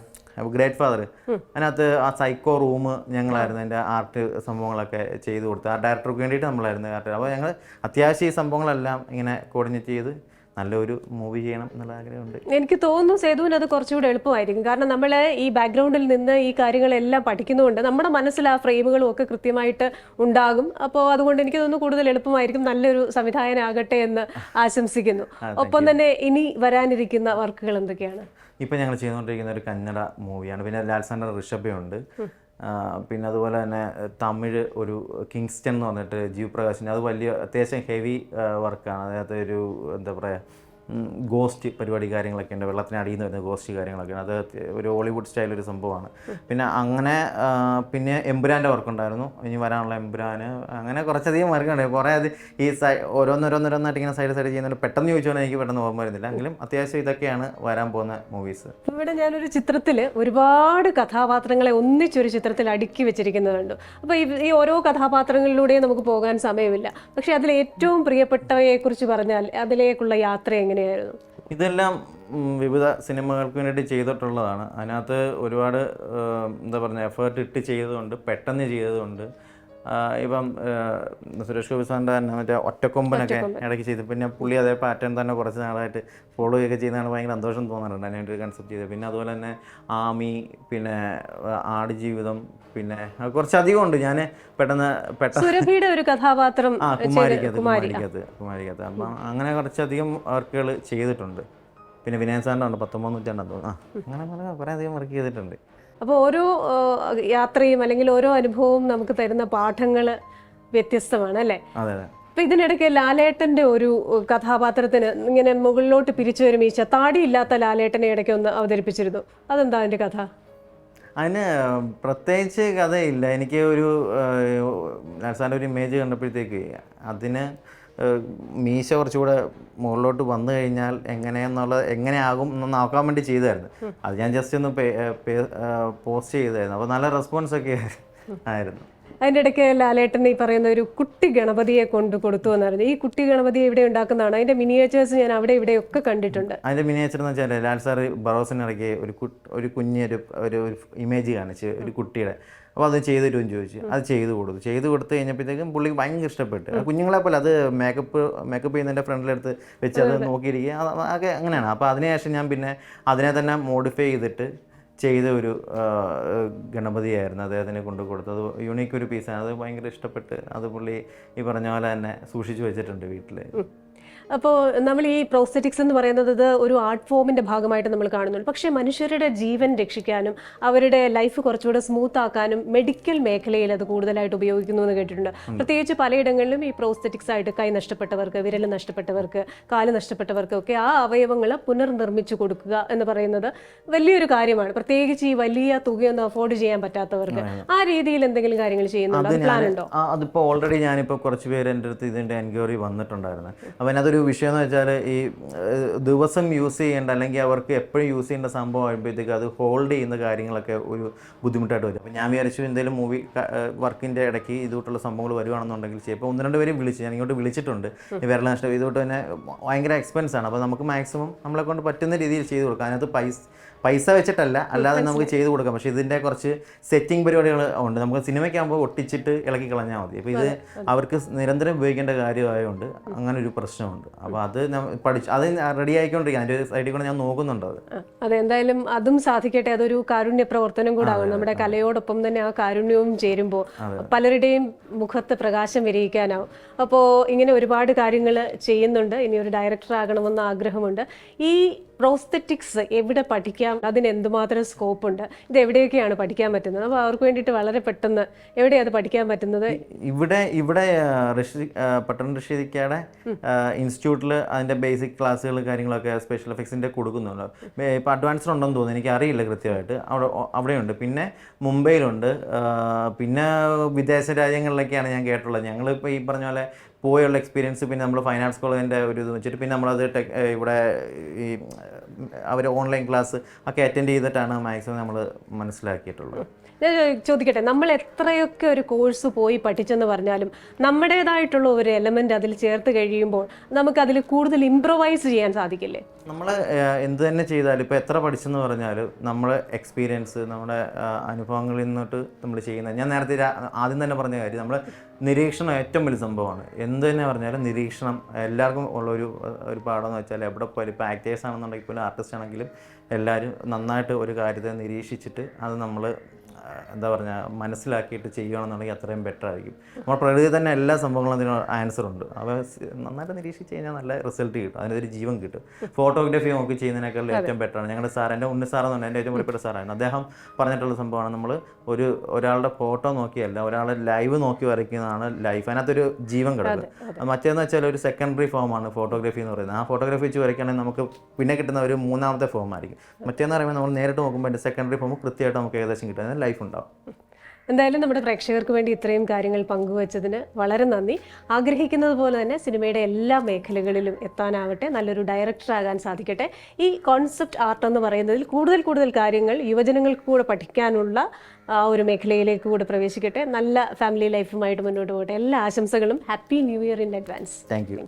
ഗ്രേറ്റ് ഫാദർ അതിനകത്ത് ആ സൈക്കോ റൂം ഞങ്ങളായിരുന്നു അതിൻ്റെ ആർട്ട് സംഭവങ്ങളൊക്കെ ചെയ്ത് കൊടുത്തത്. ആ ഡയറക്ടർക്ക് വേണ്ടിയിട്ട് നമ്മളായിരുന്നു ആർട്ട്. അപ്പോൾ ഞങ്ങൾ അത്യാവശ്യം ഈ സംഭവങ്ങളെല്ലാം ഇങ്ങനെ കോർഡിനേറ്റ് ചെയ്ത് നല്ലൊരു മൂവി ചെയ്യണം എന്നുള്ള ആഗ്രഹമുണ്ട്. എനിക്ക് തോന്നുന്നു സേതുവിന് അത് കുറച്ചുകൂടെ എളുപ്പമായിരിക്കും. കാരണം നമ്മൾ ഈ ബാക്ക്ഗ്രൗണ്ടിൽ നിന്ന് ഈ കാര്യങ്ങളെല്ലാം പഠിക്കുന്നതുകൊണ്ട് നമ്മുടെ മനസ്സിൽ ആ ഫ്രെയിമുകളും ഒക്കെ കൃത്യമായിട്ട് ഉണ്ടാകും. അപ്പോൾ അതുകൊണ്ട് എനിക്ക് തോന്നുന്നു കൂടുതൽ എളുപ്പമായിരിക്കും. നല്ലൊരു സംവിധായകനാകട്ടെ എന്ന് ആശംസിക്കുന്നു. ഒപ്പം തന്നെ ഇനി വരാനിരിക്കുന്ന വർക്കുകൾ എന്തൊക്കെയാണ്? ഇപ്പം ഞങ്ങൾ ചെയ്തുകൊണ്ടിരിക്കുന്ന ഒരു കന്നഡ മൂവിയാണ്. പിന്നെ ലാൽസാൻ്റെ ഋഷഭയുണ്ട്. പിന്നെ അതുപോലെ തന്നെ തമിഴ് ഒരു കിങ്സ്റ്റൺ എന്ന് പറഞ്ഞിട്ട് ജീവ് പ്രകാശിൻ്റെ, അത് വലിയ അത്യാവശ്യം ഹെവി വർക്കാണ്. അതിനകത്ത് ഒരു എന്താ പറയുക ഗോസ്റ്റ് പരിപാടി കാര്യങ്ങളൊക്കെ ഉണ്ട്, വെള്ളത്തിന് അടിയിൽ നിന്ന് വരുന്ന ഗോസ്റ്റ് കാര്യങ്ങളൊക്കെയാണ്. അത് ഒരു ഹോളിവുഡ് സ്റ്റൈലൊരു സംഭവമാണ്. പിന്നെ അങ്ങനെ പിന്നെ എമ്പുരാൻ്റെ വർക്കുണ്ടായിരുന്നു, ഇനി വരാനുള്ള എമ്പുരാന്, അങ്ങനെ കുറച്ചധികം വർക്കുണ്ട്. കുറേ അത് ഈ ഓരോന്നോരോന്നോരോന്നായിട്ട് ഇങ്ങനെ സൈഡ് ചെയ്യുന്നുണ്ട്. പെട്ടെന്ന് ചോദിച്ചാൽ എനിക്ക് പെട്ടെന്ന് ഓർമ്മ വരുന്നില്ല, എങ്കിലും അത്യാവശ്യം ഇതൊക്കെയാണ് വരാൻ പോകുന്ന മൂവീസ്. ഇവിടെ ഞാനൊരു ചിത്രത്തിൽ ഒരുപാട് കഥാപാത്രങ്ങളെ ഒന്നിച്ചൊരു ചിത്രത്തിൽ അടുക്കി വെച്ചിരിക്കുന്നത് കണ്ടു. അപ്പോൾ ഈ ഓരോ കഥാപാത്രങ്ങളിലൂടെയും നമുക്ക് പോകാൻ സമയമില്ല. പക്ഷേ അതിൽ ഏറ്റവും പ്രിയപ്പെട്ടവയെക്കുറിച്ച് പറഞ്ഞാൽ അതിലേക്കുള്ള യാത്ര എങ്ങനെയായിരുന്നു? ഇതെല്ലാം വിവിധ സിനിമകൾക്ക് വേണ്ടിയിട്ട് ചെയ്തിട്ടുള്ളതാണ്. അതിനകത്ത് ഒരുപാട് എന്താ പറയുക എഫേർട്ട് ഇട്ട് ചെയ്തതുകൊണ്ട്, പെട്ടെന്ന് ചെയ്തതുകൊണ്ട്. ഇപ്പം സുരേഷ് ഗോപി സാറിൻ്റെ തന്നെ മറ്റേ ഒറ്റക്കൊമ്പനൊക്കെ ഇടയ്ക്ക് ചെയ്തു. പിന്നെ പുള്ളി അതേ പാറ്റേൺ തന്നെ കുറച്ച് നാളായിട്ട് ഫോളോ ഒക്കെ ചെയ്യുന്നതാണ് ഭയങ്കര സന്തോഷം തോന്നാറുണ്ട് അതിനായിട്ട് കൺസെപ്റ്റ് ചെയ്തത്. പിന്നെ അതുപോലെ തന്നെ ആമി, പിന്നെ ആടുജീവിതം, പിന്നെ കുറച്ചധികം ഉണ്ട്. ഞാൻ പെട്ടെന്ന് സുരഭിയുടെ ഒരു കഥാപാത്രം കുമാരിക്കത്ത്. അപ്പം അങ്ങനെ കുറച്ചധികം വർക്കുകൾ ചെയ്തിട്ടുണ്ട്. പിന്നെ വിനയൻ സാറിൻ്റെ ഉണ്ട് 19 നൂറ്റാണ്ടെന്ന് തോന്നുന്നു. അങ്ങനെ കുറേ അധികം വർക്ക് ചെയ്തിട്ടുണ്ട്. അപ്പോൾ ഓരോ യാത്രയും അല്ലെങ്കിൽ ഓരോ അനുഭവവും നമുക്ക് തരുന്ന പാഠങ്ങൾ വ്യത്യസ്തമാണ് അല്ലേ? അതെ. അപ്പം ഇതിനിടയ്ക്ക് ലാലേട്ടൻ്റെ ഒരു കഥാപാത്രത്തിന് ഇങ്ങനെ മുകളിലോട്ട് പിരിച്ചു വരും മീശ, താടിയില്ലാത്ത ലാലേട്ടനെ ഇടയ്ക്ക് ഒന്ന് അവതരിപ്പിച്ചിരുന്നു. അതെന്താ അതിൻ്റെ കഥ? അതിന് പ്രത്യേകിച്ച് കഥയില്ല. എനിക്ക് ഒരു ലാൽസാൻ്റെ ഒരു ഇമേജ് കണ്ടപ്പോഴത്തേക്ക് അതിന് മീശ കുറച്ചുകൂടെ മുകളിലോട്ട് വന്നു കഴിഞ്ഞാൽ എങ്ങനെയാകും എന്ന് നോക്കാൻ വേണ്ടി ചെയ്തായിരുന്നു. അത് ഞാൻ ജസ്റ്റ് ഒന്ന് പോസ്റ്റ് ചെയ്തായിരുന്നു. അപ്പോൾ നല്ല റെസ്പോൺസൊക്കെ ആയിരുന്നു. അതിൻ്റെ ഇടയ്ക്ക് ലാലേട്ടൻ ഈ പറയുന്ന ഒരു കുട്ടി ഗണപതിയെ കൊണ്ട് കൊടുത്തു എന്നായിരുന്നു. ഈ കുട്ടി ഗണപതിയെ ഇവിടെ ഉണ്ടാക്കുന്നതാണ്. അതിൻ്റെ മിനിയേച്ചേഴ്സ് ഞാൻ അവിടെ ഇവിടെയൊക്കെ കണ്ടിട്ടുണ്ട്. അതിൻ്റെ മിനിയേച്ചർ എന്ന് വെച്ചാൽ ലാൽ സാർ ബറോസിനിടയ്ക്ക് ഒരു കുഞ്ഞൊരു ഒരു ഇമേജ് കാണിച്ച് ഒരു കുട്ടിയുടെ. അപ്പോൾ അത് ചെയ്ത് തരുമെന്ന് ചോദിച്ചു. അത് ചെയ്ത് കൊടുത്ത് കഴിഞ്ഞപ്പോഴത്തേക്കും പുള്ളിക്ക് ഭയങ്കര ഇഷ്ടപ്പെട്ടു. കുഞ്ഞുങ്ങളെ പോലെ അത് മേക്കപ്പ് ചെയ്യുന്നതിൻ്റെ ഫ്രണ്ടിലെടുത്ത് വെച്ച് അത് നോക്കിയിരിക്കുക അതൊക്കെ അങ്ങനെയാണ്. അപ്പോൾ അതിനുശേഷം ഞാൻ പിന്നെ അതിനെ തന്നെ മോഡിഫൈ ചെയ്ത ഒരു ഗണപതിയായിരുന്നു അദ്ദേഹത്തിന് കൊടുത്തത്. യുണീക്ക് ഒരു പീസാണ്. അത് ഭയങ്കര ഇഷ്ടപ്പെട്ട് അത് പുള്ളി ഈ പറഞ്ഞ പോലെ തന്നെ സൂക്ഷിച്ചു വെച്ചിട്ടുണ്ട് വീട്ടിൽ. അപ്പോൾ നമ്മൾ ഈ പ്രോസ്തെറ്റിക്സ് എന്ന് പറയുന്നത് ഇത് ഒരു ആർട്ട് ഫോമിൻ്റെ ഭാഗമായിട്ട് നമ്മൾ കാണുന്നുണ്ട്. പക്ഷേ മനുഷ്യരുടെ ജീവൻ രക്ഷിക്കാനും അവരുടെ ലൈഫ് കുറച്ചുകൂടെ സ്മൂത്ത് ആക്കാനും മെഡിക്കൽ മേഖലയിൽ അത് കൂടുതലായിട്ട് ഉപയോഗിക്കുന്നു എന്ന് കേട്ടിട്ടുണ്ട്. പ്രത്യേകിച്ച് പലയിടങ്ങളിലും ഈ പ്രോസ്തെറ്റിക്സ് ആയിട്ട് കൈ നഷ്ടപ്പെട്ടവർക്ക്, വിരൽ നഷ്ടപ്പെട്ടവർക്ക്, കാല് നഷ്ടപ്പെട്ടവർക്കൊക്കെ ആ അവയവങ്ങൾ പുനർനിർമ്മിച്ചു കൊടുക്കുക എന്ന് പറയുന്നത് വലിയൊരു കാര്യമാണ്. പ്രത്യേകിച്ച് ഈ വലിയ തുകയൊന്നും അഫോർഡ് ചെയ്യാൻ പറ്റാത്തവർക്ക് ആ രീതിയിൽ എന്തെങ്കിലും കാര്യങ്ങൾ ചെയ്യുന്നുണ്ടോ, പ്ലാൻ ഉണ്ടോ? അതിപ്പോൾ ഓൾറെഡി ഞാനിപ്പോൾ കുറച്ച് പേര് എൻ്റെ അടുത്ത് ഇതിൻ്റെ എൻക്വയറി വന്നിട്ടുണ്ടായിരുന്നു. അപ്പോൾ അതിനകത്തൊരു വിഷയം എന്ന് വെച്ചാൽ ഈ ദിവസം യൂസ് ചെയ്യേണ്ട അല്ലെങ്കിൽ അവർക്ക് എപ്പോഴും യൂസ് ചെയ്യേണ്ട സംഭവം ആകുമ്പോഴത്തേക്ക് അത് ഹോൾഡ് ചെയ്യുന്ന കാര്യങ്ങളൊക്കെ ഒരു ബുദ്ധിമുട്ടായിട്ട് വരും. അപ്പോൾ ഞാൻ വിചാരിച്ചു എന്തെങ്കിലും മൂവി വർക്കിൻ്റെ ഇടയ്ക്ക് ഇതുകൊണ്ടുള്ള സംഭവങ്ങൾ വരുവാണെന്നുണ്ടെങ്കിൽ ചിലപ്പോൾ 1-2 പേര് വിളിച്ചു, ഞാൻ ഇങ്ങോട്ട് വിളിച്ചിട്ടുണ്ട്. വിരൽ നഷ്ടം ഇതുകൊണ്ട് തന്നെ ഭയങ്കര എക്സ്പെൻസാണ്. അപ്പോൾ നമുക്ക് മാക്സിമം നമ്മളെ കൊണ്ട് പറ്റുന്ന രീതിയിൽ ചെയ്ത് കൊടുക്കാം. അതിനകത്ത് പൈസ വെച്ചിട്ടല്ല, അല്ലാതെ നമുക്ക് ചെയ്ത് കൊടുക്കാം. പക്ഷേ ഇതിൻ്റെ കുറച്ച് സെറ്റിംഗ് പരിപാടികൾ ഉണ്ട്. നമുക്ക് സിനിമയ്ക്കാകുമ്പോൾ ഒട്ടിച്ചിട്ട് ഇളക്കി കളഞ്ഞാൽ മതി. അപ്പോൾ ഇത് അവർക്ക് നിരന്തരം ഉപയോഗിക്കേണ്ട കാര്യമായതുകൊണ്ട് അങ്ങനെ ഒരു പ്രശ്നമുണ്ട്. അപ്പോൾ അത് അത് റെഡി ആയിക്കൊണ്ടിരിക്കുക. അതിൻ്റെ സൈഡിൽ കൂടെ ഞാൻ നോക്കുന്നുണ്ട് അത്. അതെ, എന്തായാലും അതും സാധിക്കട്ടെ. അതൊരു കാരുണ്യ പ്രവർത്തനം കൂടെ ആകും. നമ്മുടെ കലയോടൊപ്പം തന്നെ ആ കാരുണ്യവും ചേരുമ്പോൾ പലരുടെയും മുഖത്ത് പ്രകാശം വിരിയിക്കാനാവും. അപ്പോൾ ഇങ്ങനെ ഒരുപാട് കാര്യങ്ങൾ ചെയ്യുന്നുണ്ട്. ഇനി ഒരു ഡയറക്ടർ ആകണമെന്ന് ആഗ്രഹമുണ്ട്. ഈ പ്രോസ്തെറ്റിക്സ് എവിടെ പഠിക്കാം, അതിന് എന്തുമാത്രം സ്കോപ്പ് ഉണ്ട്, ഇത് എവിടെയൊക്കെയാണ് പഠിക്കാൻ പറ്റുന്നത്? അപ്പോൾ അവർക്ക് വേണ്ടിയിട്ട് വളരെ പെട്ടെന്ന് എവിടെയാണ് അത് പഠിക്കാൻ പറ്റുന്നത്? ഇവിടെ പട്ടൺ റഷീദിക്കയുടെ ഇൻസ്റ്റിറ്റ്യൂട്ടിൽ അതിൻ്റെ ബേസിക് ക്ലാസ്സുകൾ കാര്യങ്ങളൊക്കെ സ്പെഷ്യൽ എഫക്ട്സിൻ്റെ കൊടുക്കുന്നുണ്ട്. ഇപ്പോൾ അഡ്വാൻസ്ഡ് ഉണ്ടെന്ന് തോന്നുന്നു, എനിക്ക് അറിയില്ല കൃത്യമായിട്ട്. അവിടെയുണ്ട്. പിന്നെ മുംബൈയിലുണ്ട്. പിന്നെ വിദേശ രാജ്യങ്ങളിലൊക്കെയാണ് ഞാൻ കേട്ടുള്ളത്. ഞങ്ങളിപ്പോൾ ഈ പറഞ്ഞ പോലെ പോയുള്ള എക്സ്പീരിയൻസ്, പിന്നെ നമ്മൾ ഫൈൻ ആർട്സ് കോളേജിൻ്റെ ഒരു ഇത് വെച്ചിട്ട് പിന്നെ നമ്മളത് ഇവിടെ ഈ അവർ ഓൺലൈൻ ക്ലാസ് ഒക്കെ അറ്റൻഡ് ചെയ്തിട്ടാണ് മാക്സിമം നമ്മൾ മനസ്സിലാക്കിയിട്ടുള്ളത്. ചോദിക്കട്ടെ, നമ്മൾ എത്രയൊക്കെ ഒരു കോഴ്സ് പോയി പഠിച്ചെന്ന് പറഞ്ഞാലും നമ്മുടേതായിട്ടുള്ള ഒരു എലമെന്റ് അതിൽ ചേർത്ത് കഴിയുമ്പോൾ നമുക്ക് അതിൽ കൂടുതൽ ഇംപ്രവൈസ് ചെയ്യാൻ സാധിക്കില്ലേ? നമ്മൾ എന്ത് തന്നെ ചെയ്താലും ഇപ്പോൾ എത്ര പഠിച്ചെന്ന് പറഞ്ഞാലും നമ്മൾ എക്സ്പീരിയൻസ്, നമ്മുടെ അനുഭവങ്ങളിൽ നിന്നിട്ട് നമ്മൾ ചെയ്യുന്നത്. ഞാൻ നേരത്തെ ആദ്യം തന്നെ പറഞ്ഞ കാര്യം, നമ്മൾ നിരീക്ഷണം ഏറ്റവും വലിയ സംഭവമാണ്. എന്ത് തന്നെ പറഞ്ഞാലും നിരീക്ഷണം എല്ലാവർക്കും ഉള്ളൊരു പാഠമെന്ന് വെച്ചാൽ എവിടെ പോയാലും ഇപ്പോൾ ആക്ടേഴ്സ് ആണെന്നുണ്ടെങ്കിൽ പോലും ആർട്ടിസ്റ്റ് ആണെങ്കിലും എല്ലാവരും നന്നായിട്ട് ഒരു കാര്യത്തെ നിരീക്ഷിച്ചിട്ട് അത് നമ്മൾ എന്താ പറയുക മനസ്സിലാക്കിയിട്ട് ചെയ്യുകയാണെന്നുണ്ടെങ്കിൽ അത്രയും ബെറ്റർ ആയിരിക്കും. നമ്മൾ പ്രകൃതി തന്നെ എല്ലാ സംഭവങ്ങളും അതിന് ആൻസർ ഉണ്ട്. അപ്പോൾ നന്നായിട്ട് നിരീക്ഷിച്ച് കഴിഞ്ഞാൽ നല്ല റിസൾട്ട് കിട്ടും, അതിനൊരു ജീവൻ കിട്ടും. ഫോട്ടോഗ്രാഫി നോക്കി ചെയ്യുന്നതിനേക്കാൾ ഏറ്റവും ബെറ്ററാണ്. ഞങ്ങളുടെ സാർ, എൻ്റെ ഉണ്ണി സാറെന്ന് പറഞ്ഞാൽ എൻ്റെ ഏറ്റവും പ്രിയപ്പെട്ട സാറായിരുന്നു. അദ്ദേഹം പറഞ്ഞിട്ടുള്ള സംഭവമാണ്, നമ്മൾ ഒരാളുടെ ഫോട്ടോ നോക്കിയല്ല, ഒരാളെ ലൈവ് നോക്കി വരയ്ക്കുന്നതാണ് ലൈഫ്. അതിനകത്തൊരു ജീവൻ കിടക്കുന്നത്. മറ്റേന്ന് വെച്ചാൽ ഒരു സെക്കൻഡറി ഫോമാണ് ഫോട്ടോഗ്രാഫി എന്ന് പറയുന്നത്. ആ ഫോട്ടോഗ്രാഫി വെച്ച് വരയ്ക്കുകയാണെങ്കിൽ നമുക്ക് പിന്നെ കിട്ടുന്ന ഒരു 3ാമത്തെ ഫോം ആയിരിക്കും. മറ്റേന്ന് പറയുമ്പോൾ നമ്മൾ നേരിട്ട് നോക്കുമ്പോൾ എൻ്റെ സെക്കൻഡറി ഫോം കൃത്യമായിട്ട് നമുക്ക് ഏകദേശം കിട്ടും, അതിന് ലൈഫ് ഉണ്ടാവും. എന്തായാലും നമ്മുടെ പ്രേക്ഷകർക്ക് വേണ്ടി ഇത്രയും കാര്യങ്ങൾ പങ്കുവച്ചതിന് വളരെ നന്ദി. ആഗ്രഹിക്കുന്നത് പോലെ തന്നെ സിനിമയുടെ എല്ലാ മേഖലകളിലും എത്താനാവട്ടെ, നല്ലൊരു ഡയറക്ടർ ആകാൻ സാധിക്കട്ടെ. ഈ കോൺസെപ്റ്റ് ആർട്ട് എന്ന് പറയുന്നതിൽ കൂടുതൽ കാര്യങ്ങൾ യുവജനങ്ങൾക്ക് കൂടെ പഠിക്കാനുള്ള ഒരു മേഖലയിലേക്ക് കൂടെ പ്രവേശിക്കട്ടെ. നല്ല ഫാമിലി ലൈഫുമായിട്ട് മുന്നോട്ട് പോകട്ടെ. എല്ലാ ആശംസകളും. Happy new year in advance. Thank you.